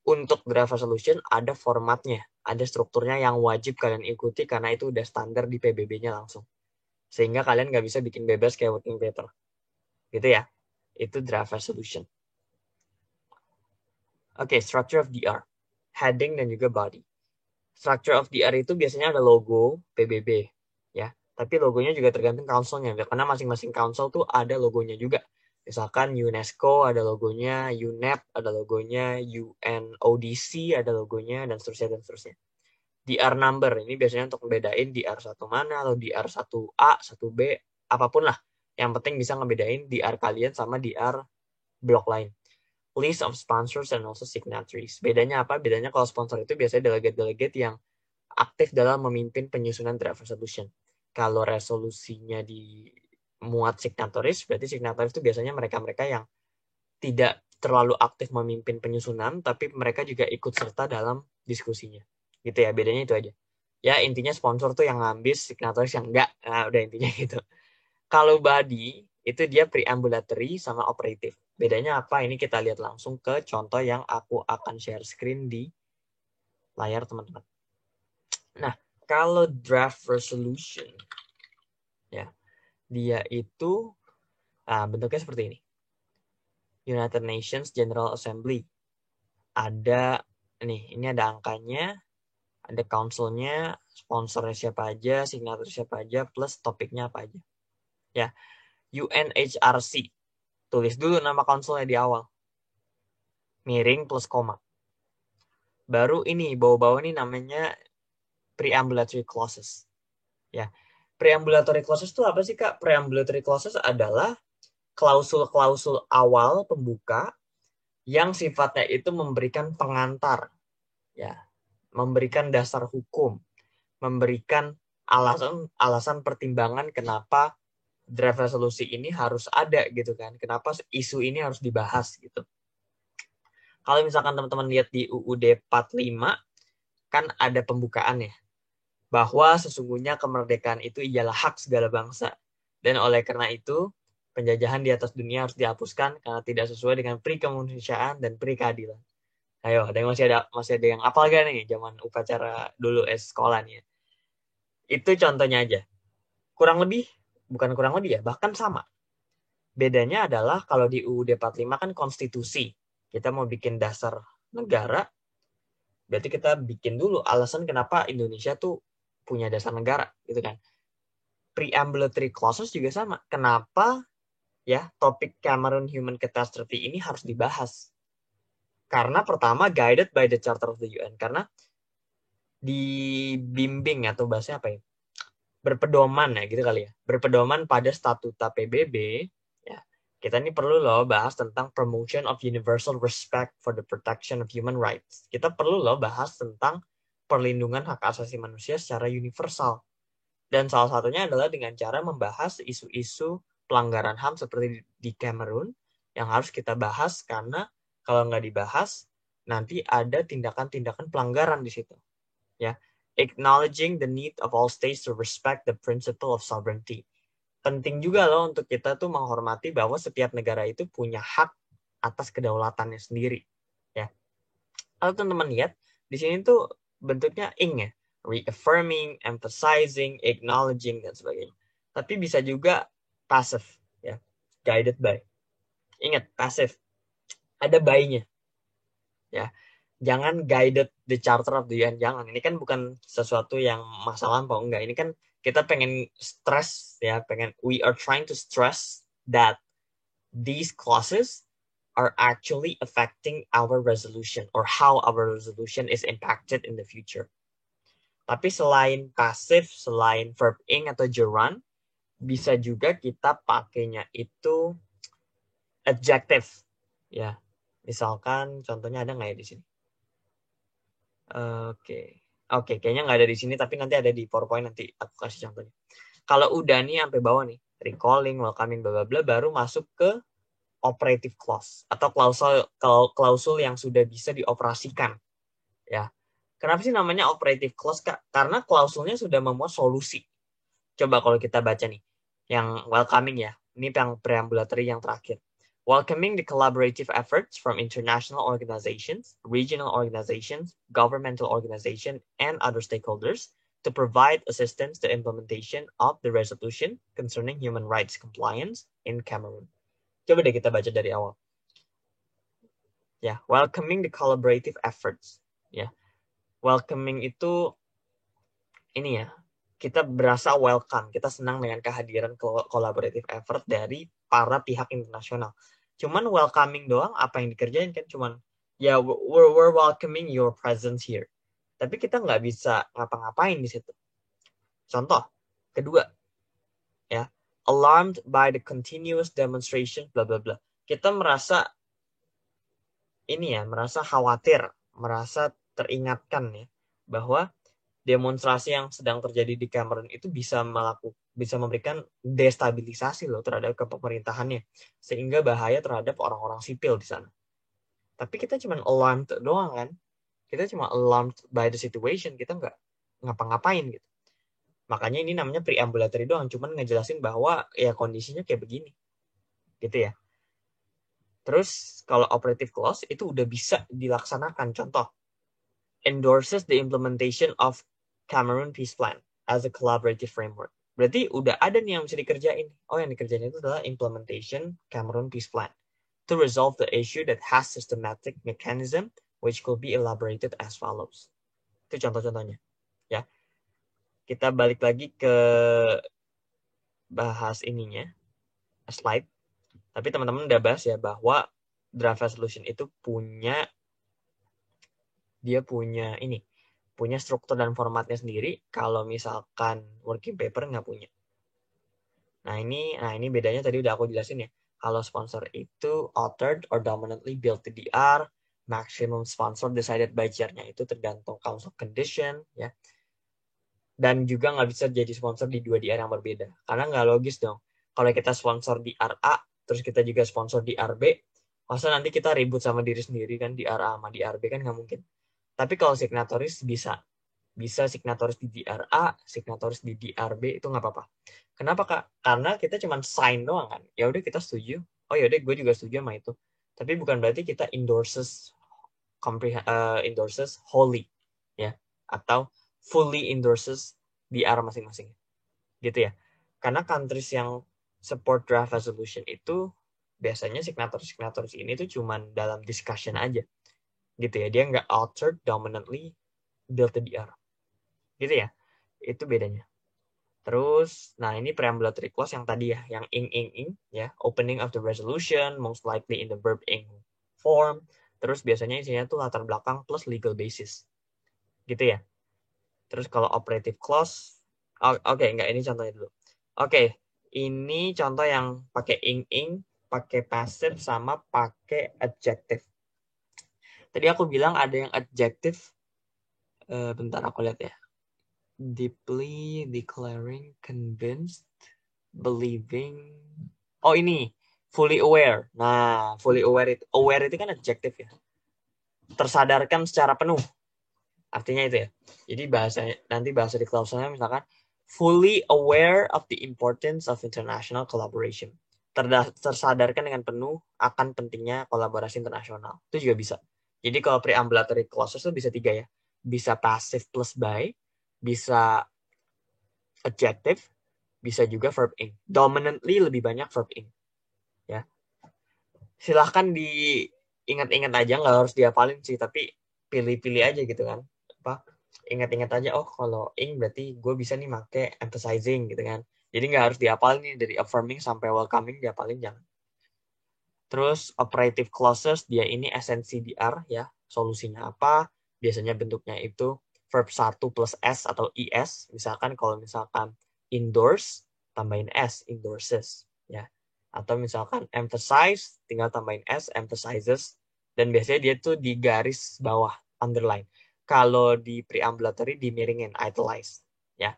untuk draft resolution ada formatnya, ada strukturnya yang wajib kalian ikuti karena itu udah standar di PBB-nya langsung. Sehingga kalian nggak bisa bikin bebas kayak working paper. Gitu ya. Itu draft resolution. Oke, structure of DR. Heading dan juga body. Structure of DR itu biasanya ada logo PBB. Ya. Tapi logonya juga tergantung council-nya. Karena masing-masing council tuh ada logonya juga. Misalkan UNESCO ada logonya, UNEP ada logonya, UNODC ada logonya, dan seterusnya, dan seterusnya. DR number, ini biasanya untuk membedain DR1 mana, atau DR1A, 1B, apapun lah. Yang penting bisa ngebedain DR kalian sama DR blok lain. List of sponsors and also signatories. Bedanya apa? Bedanya kalau sponsor itu biasanya delegate-delegate yang aktif dalam memimpin penyusunan draft resolution. Kalau resolusinya dimuat signatories, berarti signatories itu biasanya mereka-mereka yang tidak terlalu aktif memimpin penyusunan, tapi mereka juga ikut serta dalam diskusinya. Gitu ya, bedanya itu aja. Ya intinya sponsor tuh yang ngambil, signatoris yang enggak. Nah, udah intinya gitu. Kalau body itu dia preambulatory sama operative. Bedanya apa? Ini kita lihat langsung ke contoh yang aku akan share screen di layar teman-teman. Nah, kalau draft resolution ya, dia itu bentuknya seperti ini. United Nations General Assembly. Ada ini ada angkanya, ada council-nya, sponsornya siapa aja, signatur siapa aja, plus topiknya apa aja. Ya, UNHRC. Tulis dulu nama konsulnya di awal. Miring plus koma. Baru ini, bawah-bawah ini namanya preambulatory clauses. Ya, preambulatory clauses itu apa sih, Kak? Preambulatory clauses adalah klausul-klausul awal pembuka yang sifatnya itu memberikan pengantar, ya, memberikan dasar hukum, memberikan alasan pertimbangan kenapa draft resolusi ini harus ada gitu kan, kenapa isu ini harus dibahas gitu. Kalau misalkan teman-teman lihat di UUD 45 kan ada pembukaannya bahwa sesungguhnya kemerdekaan itu ialah hak segala bangsa dan oleh karena itu penjajahan di atas dunia harus dihapuskan karena tidak sesuai dengan pri kemanusiaan dan pri keadilan. Ayo, ada yang masih ada yang apal gak nih zaman upacara dulu sekolah nih. Itu contohnya aja. Bukan kurang lebih ya, bahkan sama. Bedanya adalah kalau di UUD 45 kan konstitusi. Kita mau bikin dasar negara, berarti kita bikin dulu alasan kenapa Indonesia tuh punya dasar negara, gitu kan. Preambulatory clauses juga sama. Kenapa ya topik Cameroon Human Catastrophe ini harus dibahas? Karena pertama guided by the Charter of the UN. Karena dibimbing atau bahasa apa ya? Berpedoman ya gitu kali ya. Berpedoman pada statuta PBB ya. Kita ini perlu loh bahas tentang promotion of universal respect for the protection of human rights. Kita perlu loh bahas tentang perlindungan hak asasi manusia secara universal. Dan salah satunya adalah dengan cara membahas isu-isu pelanggaran HAM seperti di Cameroon yang harus kita bahas karena kalau nggak dibahas nanti ada tindakan-tindakan pelanggaran di situ. Ya, acknowledging the need of all states to respect the principle of sovereignty. Penting juga loh untuk kita tuh menghormati bahwa setiap negara itu punya hak atas kedaulatannya sendiri. Ya, kalau teman-teman lihat di sini tuh bentuknya ing ya, reaffirming, emphasizing, acknowledging dan sebagainya. Tapi bisa juga passive ya, guided by. Ingat passive ada by-nya ya. Jangan guided the charter of the UN, jangan. Ini kan bukan sesuatu yang masa lampau, enggak. Ini kan kita pengen stress ya, we are trying to stress that these clauses are actually affecting our resolution or how our resolution is impacted in the future. Tapi selain pasif, selain verb ing atau gerund, bisa juga kita pakainya itu adjective. Ya, misalkan contohnya ada nggak ya di sini? Oke, kayaknya nggak ada di sini, tapi nanti ada di PowerPoint, nanti aku kasih contohnya. Kalau udah nih sampai bawah nih, recalling, welcoming, bla bla bla, baru masuk ke operative clause atau klausul yang sudah bisa dioperasikan. Ya, kenapa sih namanya operative clause, Kak? Karena klausulnya sudah memuat solusi. Coba kalau kita baca nih, yang welcoming ya, ini yang preambulatory yang terakhir. Welcoming the collaborative efforts from international organizations, regional organizations, governmental organizations, and other stakeholders to provide assistance to implementation of the resolution concerning human rights compliance in Cameroon. Coba deh kita baca dari awal. Ya, welcoming the collaborative efforts. Ya, welcoming itu ini ya, kita berasa welcome, kita senang dengan kehadiran collaborative effort dari para pihak internasional. Cuman welcoming doang, apa yang dikerjain kan cuman ya we're welcoming your presence here. Tapi kita nggak bisa ngapa-ngapain di situ. Contoh kedua, ya, alarmed by the continuous demonstration, bla bla bla. Kita merasa ini ya, merasa khawatir, merasa teringatkan ya bahwa demonstrasi yang sedang terjadi di Cameroon itu bisa memberikan destabilisasi loh terhadap kepemerintahannya, sehingga bahaya terhadap orang-orang sipil di sana. Tapi kita cuma alarm doang kan, Kita cuma alarmed by the situation, kita nggak ngapa-ngapain gitu. Makanya ini namanya preambulatory doang, cuman ngejelasin bahwa ya kondisinya kayak begini. Gitu ya. Terus kalau operative clause itu udah bisa dilaksanakan. Contoh, endorses the implementation of Cameroon Peace Plan as a collaborative framework. Berarti udah ada nih yang bisa dikerjain. Oh, yang dikerjain itu adalah implementation Cameroon Peace Plan to resolve the issue that has systematic mechanism which could be elaborated as follows. Itu contoh-contohnya. Ya, kita balik lagi ke bahas ininya, slide. Tapi teman-teman udah bahas ya bahwa draft resolution itu punya struktur dan formatnya sendiri. Kalau misalkan working paper nggak punya. Nah ini bedanya tadi udah aku jelasin ya. Kalau sponsor itu authored or dominantly built TDR, maximum sponsor decided by chair-nya itu tergantung council condition ya. Dan juga nggak bisa jadi sponsor di 2 DR yang berbeda. Karena nggak logis dong. Kalau kita sponsor di RA, terus kita juga sponsor di RB, masa nanti kita ribut sama diri sendiri kan di RA sama di RB kan nggak mungkin. Tapi kalau signatoris bisa signatoris di DRA, signatoris di DRB itu nggak apa-apa. Kenapa Kak? Karena kita cuma sign doang kan. Ya udah kita setuju. Oh ya udah gue juga setuju sama itu. Tapi bukan berarti kita endorses wholly ya atau fully endorses DR masing-masing. Gitu ya. Karena countries yang support draft resolution itu biasanya signatoris ini tuh cuma dalam discussion aja. Gitu ya. Dia nggak altered dominantly built the DR. Gitu ya. Itu bedanya. Terus, nah ini preambulatory clause yang tadi ya, yang ing ya, opening of the resolution, most likely in the verb ing form. Terus biasanya isinya tuh latar belakang plus legal basis. Gitu ya. Terus kalau operative clause, oke, enggak, ini contohnya dulu. Oke, ini contoh yang pakai ing, pakai passive, sama pakai adjective. Tadi aku bilang ada yang adjective, bentar aku lihat ya. Deeply declaring, convinced, believing. Oh ini, fully aware. Nah, fully aware itu kan adjective ya. Tersadarkan secara penuh. Artinya itu ya. Jadi nanti bahasa di klausulnya misalkan fully aware of the importance of international collaboration. Tersadarkan dengan penuh akan pentingnya kolaborasi internasional. Itu juga bisa. Jadi kalau preambulatory clauses itu bisa 3 ya. Bisa passive plus by, bisa adjective, bisa juga verb ing. Dominantly lebih banyak verb ing. Ya. Silahkan diingat-ingat aja, nggak harus dihafalin sih, tapi pilih-pilih aja gitu kan. Ingat-ingat aja, oh kalau ing berarti gue bisa nih make emphasizing gitu kan. Jadi nggak harus dihafalin nih dari affirming sampai welcoming, dihafalin jangan. Terus operative clauses, dia ini esensi DR ya. Solusinya apa? Biasanya bentuknya itu verb 1 plus S atau IS. Misalkan kalau misalkan endorse, tambahin S, endorses. Ya. Atau misalkan emphasize, tinggal tambahin S, emphasizes. Dan biasanya dia tuh di garis bawah, underline. Kalau di preambulatory dimiringin, italize. Ya.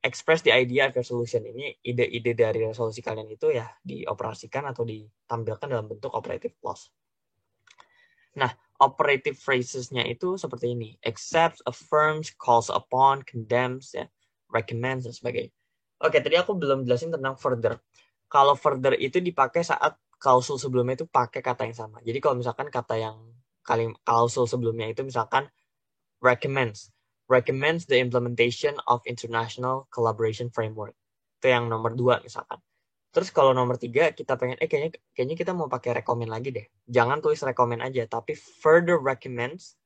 Express the idea of your solution. Ini ide-ide dari resolusi kalian itu ya dioperasikan atau ditampilkan dalam bentuk operative clause. Nah, operative phrases-nya itu seperti ini. Accepts, affirms, calls upon, condemns, ya, recommends, dan sebagainya. Oke, tadi aku belum jelasin tentang further. Kalau further itu dipakai saat klausul sebelumnya itu pakai kata yang sama. Jadi kalau misalkan kata yang klausul sebelumnya itu misalkan recommends the implementation of international collaboration framework. Itu yang nomor 2 misalkan. Terus kalau nomor 3 kita pengen kayaknya kita mau pakai recommend lagi deh. Jangan tulis recommend aja, tapi further recommends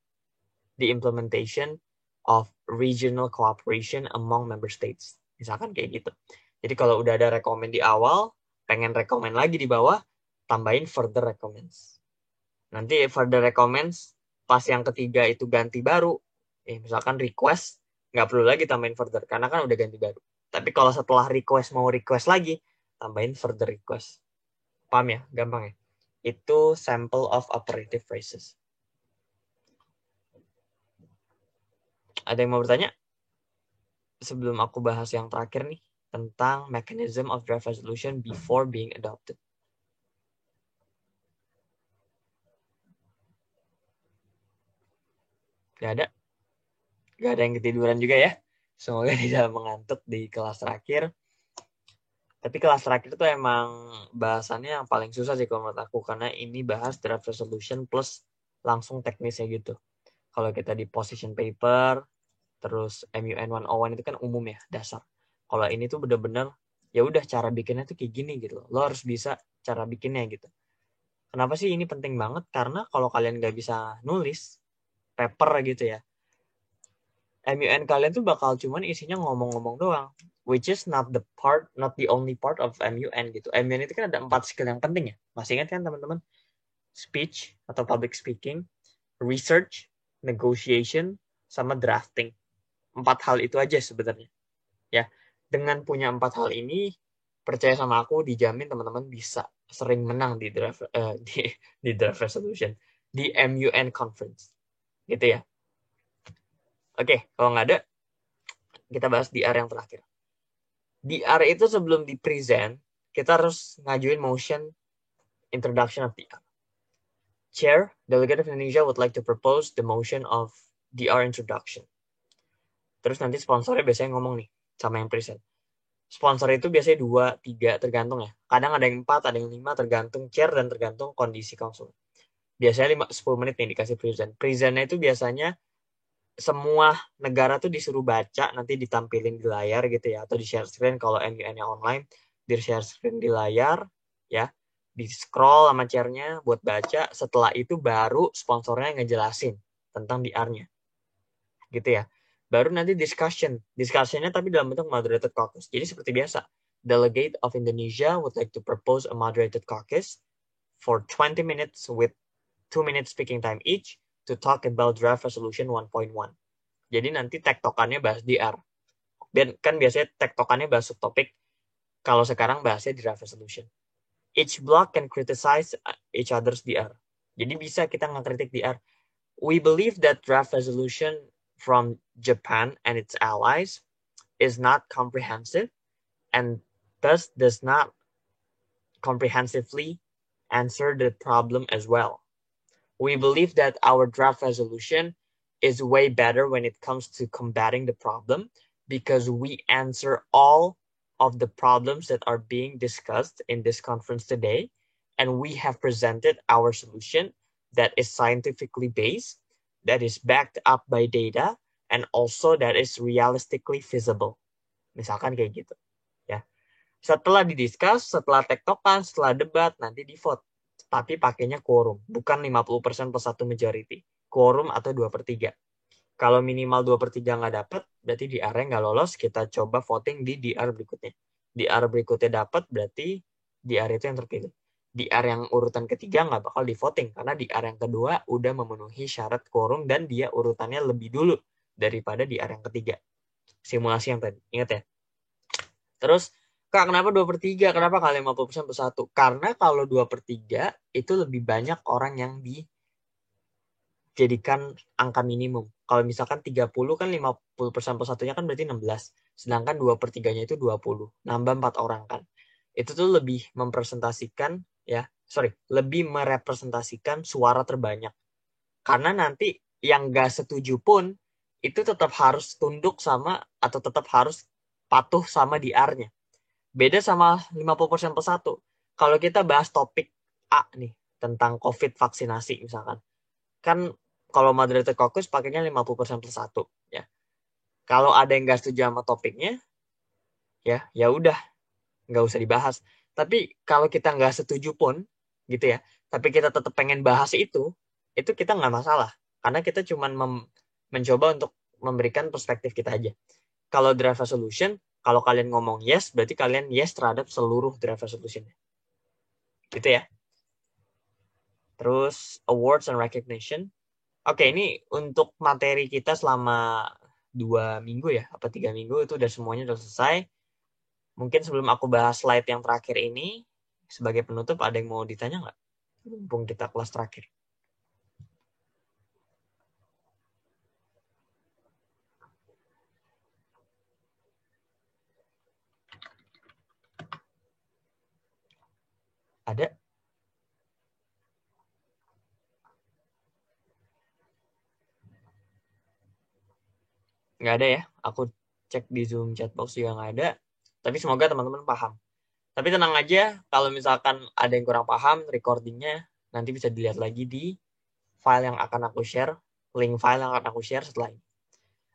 the implementation of regional cooperation among member states. Misalkan kayak gitu. Jadi kalau udah ada recommend di awal, pengen recommend lagi di bawah, tambahin further recommends. Nanti further recommends pas yang ketiga itu ganti baru, misalkan request, nggak perlu lagi tambahin further, karena kan udah ganti baru. Tapi kalau setelah request mau request lagi, tambahin further request. Paham ya? Gampang ya? Itu sample of operative phrases. Ada yang mau bertanya? Sebelum aku bahas yang terakhir nih, tentang mechanism of draft resolution before being adopted. Gak ada. Gak ada yang ketiduran juga ya. Semoga tidak mengantuk di kelas terakhir. Tapi kelas terakhir tuh emang bahasannya yang paling susah sih kalau menurut aku. Karena ini bahas draft resolution plus langsung teknisnya gitu. Kalau kita di position paper, terus MUN 101 itu kan umum ya, dasar. Kalau ini tuh bener-bener, ya udah cara bikinnya tuh kayak gini gitu. Lo harus bisa cara bikinnya gitu. Kenapa sih ini penting banget? Karena kalau kalian nggak bisa nulis paper gitu ya, MUN kalian tuh bakal cuman isinya ngomong-ngomong doang, which is not the only part of MUN gitu. MUN itu kan ada 4 skill yang penting ya. Masih ingat kan teman-teman? Speech atau public speaking, research, negotiation, sama drafting. 4 hal itu aja sebenarnya. Ya, dengan punya 4 hal ini, percaya sama aku, dijamin teman-teman bisa sering menang di draft resolution di MUN conference, gitu ya. Oke, kalau nggak ada, kita bahas DR yang terakhir. DR itu sebelum di present, kita harus ngajuin motion introduction of DR. Chair, Delegate of Indonesia would like to propose the motion of DR introduction. Terus nanti sponsornya biasanya ngomong nih sama yang present. Sponsor itu biasanya 2, 3, tergantung ya. Kadang ada yang 4, ada yang 5, tergantung chair dan tergantung kondisi konsul. Biasanya 10 menit nih dikasih present. Presentnya itu biasanya semua negara tuh disuruh baca, nanti ditampilin di layar gitu ya, atau di share screen kalau MUN-nya online, di share screen di layar, ya, di scroll sama chairnya buat baca, setelah itu baru sponsornya ngejelasin tentang DR-nya, gitu ya. Baru nanti discussionnya tapi dalam bentuk moderated caucus. Jadi seperti biasa, Delegate of Indonesia would like to propose a moderated caucus for 20 minutes with 2 minutes speaking time each to talk about draft resolution 1.1. Jadi nanti tektokannya bahas DR. Dan kan biasanya tektokannya bahas subtopik. Kalau sekarang bahasnya di draft resolution. Each block can criticize each other's DR. Jadi bisa kita ngekritik DR. We believe that draft resolution from Japan and its allies is not comprehensive and thus does not comprehensively answer the problem as well. We believe that our draft resolution is way better when it comes to combating the problem because we answer all of the problems that are being discussed in this conference today, and we have presented our solution that is scientifically based, that is backed up by data, and also that is realistically feasible. Misalkan kayak gitu. Ya. Setelah didiskus, setelah tektokan, setelah debat, nanti di vote. Tapi pakainya quorum, bukan 50% plus 1 majority. Quorum atau 2/3. Kalau minimal 2/3 nggak dapat, berarti DR nggak lolos, kita coba voting di DR berikutnya. DR berikutnya dapat, berarti DR itu yang terpilih. DR yang urutan ketiga nggak bakal di voting, karena DR yang kedua udah memenuhi syarat quorum dan dia urutannya lebih dulu daripada DR yang ketiga. Simulasi yang tadi, ingat ya. Terus, Kak, kenapa 2/3? Kenapa kali 50% plus 1? Karena kalau 2/3 itu lebih banyak orang yang dijadikan angka minimum. Kalau misalkan 30 kan 50% plus 1-nya kan berarti 16. Sedangkan 2/3-nya itu 20. Nambah 4 orang kan. Itu tuh lebih mempresentasikan, lebih merepresentasikan suara terbanyak. Karena nanti yang gak setuju pun, itu tetap harus tunduk sama, atau tetap harus patuh sama DR-nya. Beda sama 50% plus 1. Kalau kita bahas topik A nih, tentang COVID vaksinasi misalkan. Kan kalau moderated caucus pakainya 50% plus 1. Ya. Kalau ada yang nggak setuju sama topiknya, ya udah, nggak usah dibahas. Tapi kalau kita nggak setuju pun, gitu ya, tapi kita tetap pengen bahas itu kita nggak masalah. Karena kita cuma mencoba untuk memberikan perspektif kita aja. Kalau draft resolution, kalau kalian ngomong yes, berarti kalian yes terhadap seluruh draft resolution. Gitu ya. Terus awards and recognition. Oke, ini untuk materi kita selama 2 minggu ya, apa 3 minggu itu semuanya udah selesai. Mungkin sebelum aku bahas slide yang terakhir ini, sebagai penutup ada yang mau ditanya nggak? Mumpung kita kelas terakhir. Ada? nggak ada ya. Aku cek di Zoom chatbox juga nggak ada. Tapi semoga teman-teman paham. Tapi tenang aja, kalau misalkan ada yang kurang paham, recordingnya nanti bisa dilihat lagi di file yang akan aku share, link file yang akan aku share setelah ini.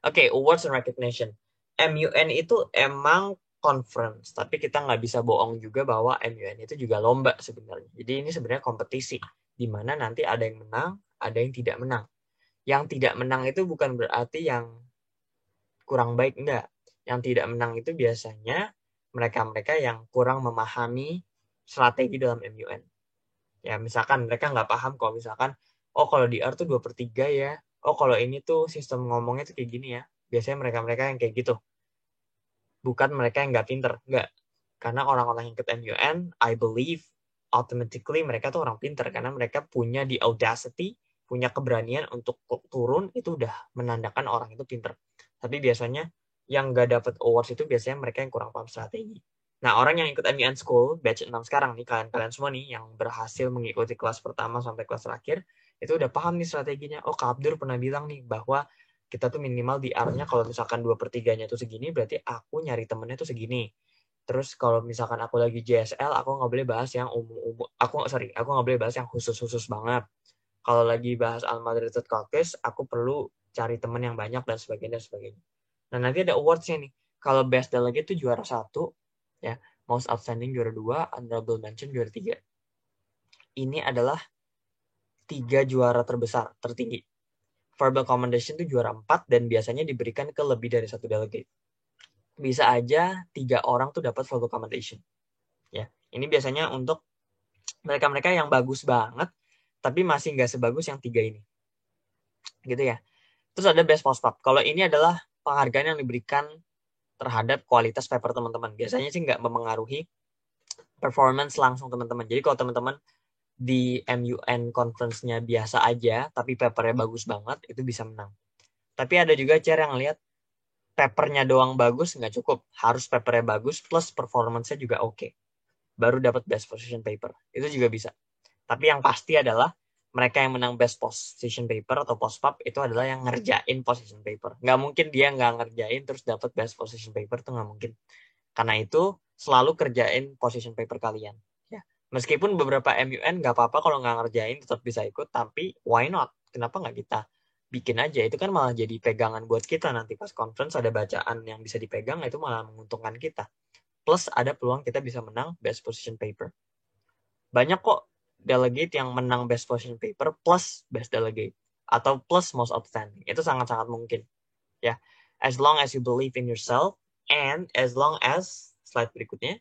Oke, awards and recognition. MUN itu emang conference, tapi kita nggak bisa bohong juga bahwa MUN itu juga lomba sebenarnya. Jadi ini sebenarnya kompetisi, di mana nanti ada yang menang, ada yang tidak menang. Yang tidak menang itu bukan berarti yang kurang baik, enggak. Yang tidak menang itu biasanya mereka-mereka yang kurang memahami strategi dalam MUN. Ya, misalkan mereka nggak paham kalau misalkan, oh kalau di R tuh 2/3 ya, oh kalau ini tuh sistem ngomongnya tuh kayak gini ya. Biasanya mereka-mereka yang kayak gitu. Bukan mereka yang nggak pinter, nggak. Karena orang-orang yang ikut MUN, I believe, automatically mereka tuh orang pinter. Karena mereka punya the audacity, punya keberanian untuk turun, itu udah menandakan orang itu pinter. Tapi biasanya yang nggak dapat awards itu biasanya mereka yang kurang paham strategi. Nah, orang yang ikut MUN School, batch 6 sekarang nih, kalian semua nih, yang berhasil mengikuti kelas pertama sampai kelas terakhir, itu udah paham nih strateginya. Oh, Kak Abdur pernah bilang nih, bahwa kita tuh minimal di R-nya kalau misalkan 2/3-nya tuh segini, berarti aku nyari temennya tuh segini. Terus kalau misalkan aku lagi JSL, aku nggak boleh bahas yang umum-umum. Aku nggak boleh bahas yang khusus-khusus banget. Kalau lagi bahas unmoderated caucus, aku perlu cari temen yang banyak dan sebagainya, dan sebagainya. Nah, nanti ada awards-nya nih. Kalau best delegate itu juara 1, ya, most outstanding juara 2, honorable mention juara 3. Ini adalah 3 juara terbesar, tertinggi. Verbal commendation itu juara 4 dan biasanya diberikan ke lebih dari 1 delegate. Bisa aja 3 orang tuh dapat verbal commendation. Ya, ini biasanya untuk mereka-mereka yang bagus banget, tapi masih nggak sebagus yang 3 ini. Gitu ya. Terus ada best post-up. Kalau ini adalah penghargaan yang diberikan terhadap kualitas paper teman-teman. Biasanya sih nggak mempengaruhi performance langsung teman-teman. Jadi kalau teman-teman di MUN conference-nya biasa aja, tapi papernya bagus banget, itu bisa menang. Tapi ada juga cara yang lihat papernya doang bagus, nggak cukup. Harus papernya bagus, plus performance-nya juga oke. Baru dapat best position paper. Itu juga bisa. Tapi yang pasti adalah mereka yang menang best position paper atau post-pub itu adalah yang ngerjain position paper. Nggak mungkin dia nggak ngerjain terus dapat best position paper, itu nggak mungkin. Karena itu selalu kerjain position paper kalian. Ya. Meskipun beberapa MUN nggak apa-apa kalau nggak ngerjain tetap bisa ikut, tapi why not? Kenapa nggak kita bikin aja? Itu kan malah jadi pegangan buat kita nanti pas conference ada bacaan yang bisa dipegang, itu malah menguntungkan kita. Plus ada peluang kita bisa menang best position paper. Banyak kok delegate yang menang best position paper plus best delegate atau plus most outstanding. Itu sangat-sangat mungkin. Ya, as long as you believe in yourself and as long as slide berikutnya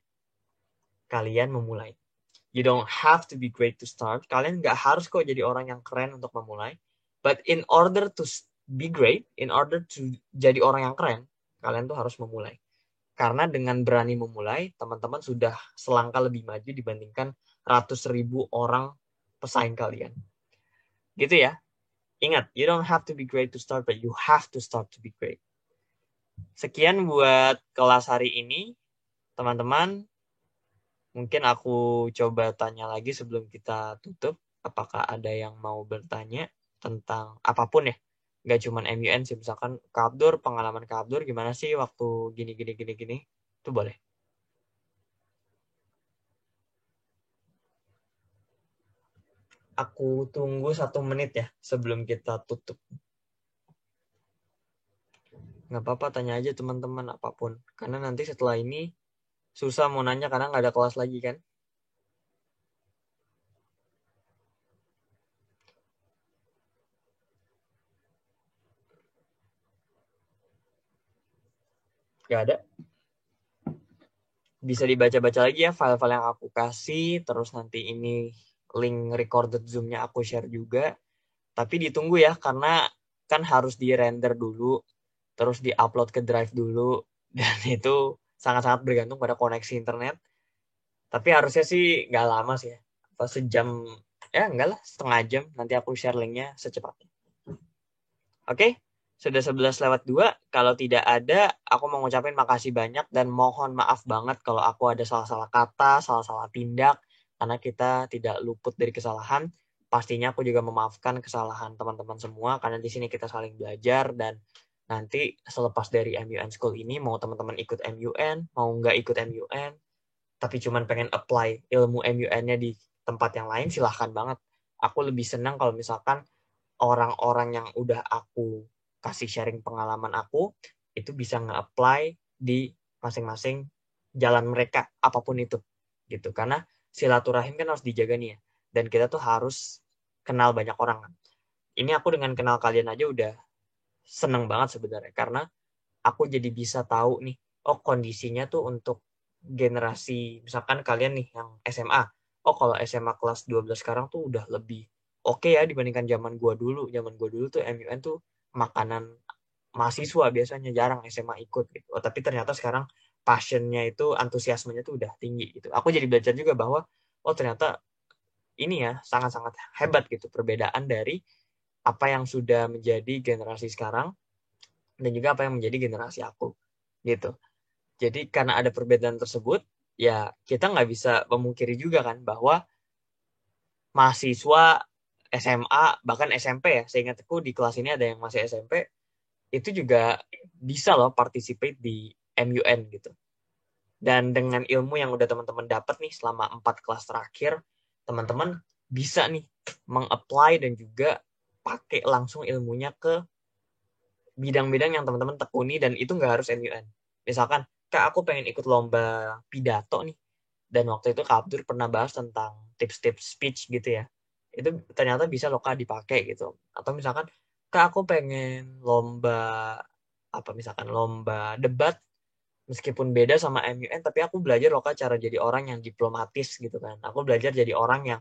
kalian memulai. You don't have to be great to start. Kalian nggak harus kok jadi orang yang keren untuk memulai. But in order to be great, in order to jadi orang yang keren, kalian tuh harus memulai. Karena dengan berani memulai, teman-teman sudah selangkah lebih maju dibandingkan ratus ribu orang pesaing kalian. Gitu ya. Ingat, you don't have to be great to start, but you have to start to be great. Sekian buat kelas hari ini, teman-teman. Mungkin aku coba tanya lagi sebelum kita tutup. Apakah ada yang mau bertanya tentang apapun ya? Nggak cuma MUN sih. Misalkan Kak Abdur, pengalaman Kak Abdur gimana sih waktu gini. Itu boleh. Aku tunggu 1 menit ya sebelum kita tutup. Nggak apa-apa, tanya aja teman-teman apapun. Karena nanti setelah ini susah mau nanya karena nggak ada kelas lagi kan. Nggak ada. Bisa dibaca-baca lagi ya file-file yang aku kasih. Terus nanti ini link recorded Zoom-nya aku share juga. Tapi ditunggu ya, karena kan harus di-render dulu. Terus di-upload ke drive dulu. Dan itu sangat-sangat bergantung pada koneksi internet. Tapi harusnya sih nggak lama sih ya. Apa sejam, ya enggak lah, setengah jam. Nanti aku share linknya secepatnya. Oke, sudah 11:02. Kalau tidak ada, aku mau ngucapin makasih banyak dan mohon maaf banget kalau aku ada salah-salah kata, salah-salah tindak, karena kita tidak luput dari kesalahan. Pastinya aku juga memaafkan kesalahan teman-teman semua, karena di sini kita saling belajar dan nanti selepas dari MUN School ini, mau teman-teman ikut MUN, mau nggak ikut MUN, tapi cuman pengen apply ilmu MUN-nya di tempat yang lain, silahkan banget. Aku lebih senang kalau misalkan orang-orang yang udah aku kasih sharing pengalaman aku, itu bisa nge-apply di masing-masing jalan mereka, apapun itu. Gitu. Karena silaturahim kan harus dijaga nih ya. Dan kita tuh harus kenal banyak orang. Ini aku dengan kenal kalian aja udah seneng banget sebenarnya. Karena aku jadi bisa tahu nih, oh kondisinya tuh untuk generasi, misalkan kalian nih yang SMA, oh kalau SMA kelas 12 sekarang tuh udah lebih oke ya dibandingkan zaman gua dulu. Zaman gua dulu tuh MUN tuh makanan mahasiswa biasanya, jarang SMA ikut gitu. Oh, tapi ternyata sekarang passionnya itu, antusiasmenya tuh udah tinggi gitu. Aku jadi belajar juga bahwa oh ternyata ini ya sangat-sangat hebat gitu perbedaan dari apa yang sudah menjadi generasi sekarang dan juga apa yang menjadi generasi aku gitu. Jadi karena ada perbedaan tersebut, ya kita nggak bisa memungkiri juga kan bahwa mahasiswa SMA bahkan SMP ya, seingatku di kelas ini ada yang masih SMP, itu juga bisa loh participate di MUN gitu. Dan dengan ilmu yang udah teman-teman dapat nih selama 4 kelas terakhir, teman-teman bisa nih meng-apply dan juga pakai langsung ilmunya ke bidang-bidang yang teman-teman tekuni, dan itu nggak harus MUN. Misalkan, Kak aku pengen ikut lomba pidato nih, dan waktu itu Kak Abdur pernah bahas tentang tips-tips speech gitu ya. Itu ternyata bisa loh Kak dipakai gitu. Atau misalkan, Kak aku pengen lomba, apa misalkan lomba debat, meskipun beda sama MUN, tapi aku belajar loh Kak cara jadi orang yang diplomatis gitu kan. Aku belajar jadi orang yang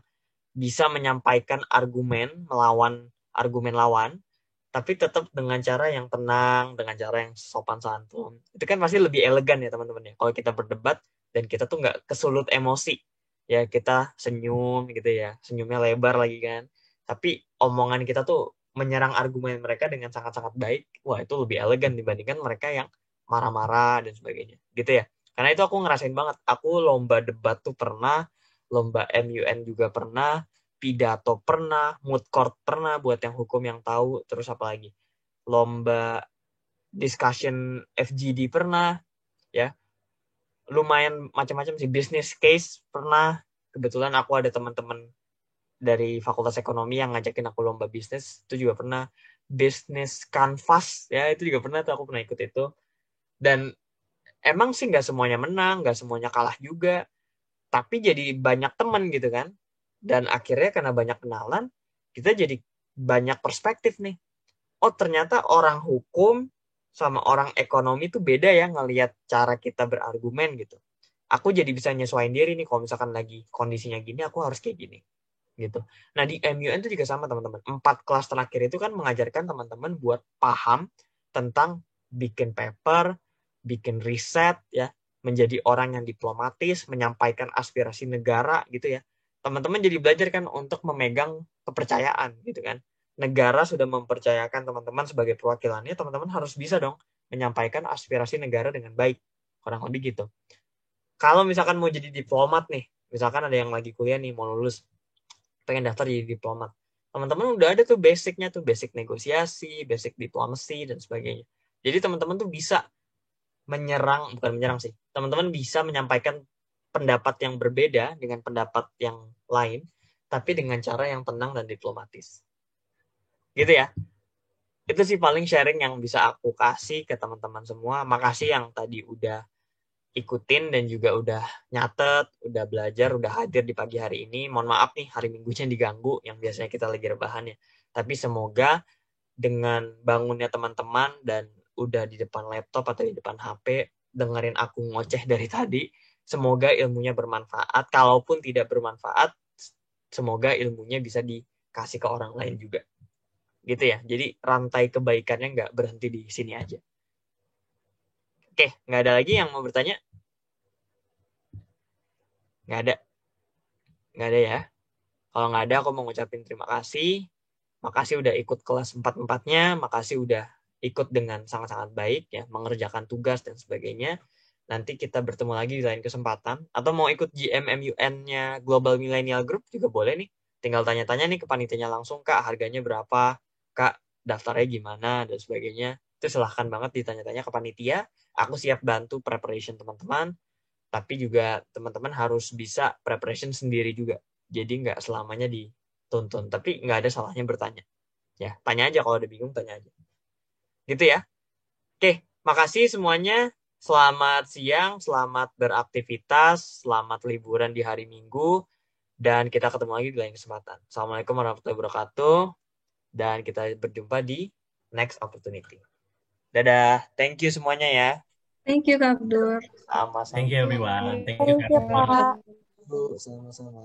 bisa menyampaikan argumen, melawan argumen lawan, tapi tetap dengan cara yang tenang, dengan cara yang sopan santun. Itu kan pasti lebih elegan ya teman-teman ya. Kalau kita berdebat dan kita tuh nggak kesulut emosi, ya kita senyum gitu ya, senyumnya lebar lagi kan. Tapi omongan kita tuh menyerang argumen mereka dengan sangat-sangat baik. Wah itu lebih elegan dibandingkan mereka yang marah-marah dan sebagainya. Gitu ya. Karena itu aku ngerasain banget. Aku lomba debat tuh pernah, lomba MUN juga pernah, pidato pernah, moot court pernah buat yang hukum yang tahu, terus apa lagi? Lomba discussion FGD pernah, ya. Lumayan macam-macam sih, business case pernah. Kebetulan aku ada teman-teman dari Fakultas Ekonomi yang ngajakin aku lomba bisnis, itu juga pernah. Business Canvas, ya itu juga pernah tuh, aku pernah ikut itu. Dan emang sih nggak semuanya menang, nggak semuanya kalah juga, tapi jadi banyak teman gitu kan. Dan akhirnya karena banyak kenalan, kita jadi banyak perspektif nih. Oh ternyata orang hukum sama orang ekonomi tuh beda ya ngelihat cara kita berargumen gitu. Aku jadi bisa nyesuaiin diri nih kalau misalkan lagi kondisinya gini, aku harus kayak gini gitu. Nah di MUN itu juga sama teman-teman. 4 kelas terakhir itu kan mengajarkan teman-teman buat paham tentang bikin paper, bikin riset ya, menjadi orang yang diplomatis, menyampaikan aspirasi negara gitu ya. Teman-teman jadi belajar kan untuk memegang kepercayaan gitu kan. Negara sudah mempercayakan teman-teman sebagai perwakilannya, teman-teman harus bisa dong menyampaikan aspirasi negara dengan baik. Kurang lebih gitu. Kalau misalkan mau jadi diplomat nih, misalkan ada yang lagi kuliah nih, mau lulus, pengen daftar jadi diplomat. Teman-teman udah ada tuh basicnya tuh, basic negosiasi, basic diplomasi, dan sebagainya. Jadi teman-teman tuh bisa bukan menyerang sih. Teman-teman bisa menyampaikan pendapat yang berbeda dengan pendapat yang lain, tapi dengan cara yang tenang dan diplomatis. Gitu ya. Itu sih paling sharing yang bisa aku kasih ke teman-teman semua. Makasih yang tadi udah ikutin dan juga udah nyatet, udah belajar, udah hadir di pagi hari ini. Mohon maaf nih hari Minggunya diganggu yang biasanya kita lagi rebahan ya. Tapi semoga dengan bangunnya teman-teman dan udah di depan laptop atau di depan HP, dengerin aku ngoceh dari tadi, semoga ilmunya bermanfaat. Kalaupun tidak bermanfaat, semoga ilmunya bisa dikasih ke orang lain juga. Gitu ya. Jadi rantai kebaikannya nggak berhenti di sini aja. Oke, nggak ada lagi yang mau bertanya? Nggak ada. Nggak ada ya. Kalau nggak ada, aku mau ngucapin terima kasih. Makasih udah ikut kelas 4-4-nya. Makasih udah ikut dengan sangat-sangat baik ya, mengerjakan tugas dan sebagainya. Nanti kita bertemu lagi di lain kesempatan. Atau mau ikut GMMUN-nya Global Millennial Group juga boleh nih. Tinggal tanya-tanya nih ke panitianya langsung, Kak harganya berapa, Kak daftarnya gimana, dan sebagainya. itu silahkan banget ditanya-tanya ke panitia. Aku siap bantu preparation teman-teman, tapi juga teman-teman harus bisa preparation sendiri juga. Jadi nggak selamanya dituntun, tapi nggak ada salahnya bertanya. Ya, tanya aja kalau ada bingung, tanya aja. Gitu ya. Oke, makasih semuanya. Selamat siang, selamat beraktivitas, selamat liburan di hari Minggu, dan kita ketemu lagi di lain kesempatan. Assalamualaikum warahmatullahi wabarakatuh, dan kita berjumpa di next opportunity. Dadah, thank you semuanya ya. Thank you, Kak Abdur. Sama-sama. Thank you everyone. Thank you Thank you, Kak. Pak. Bu, sama-sama.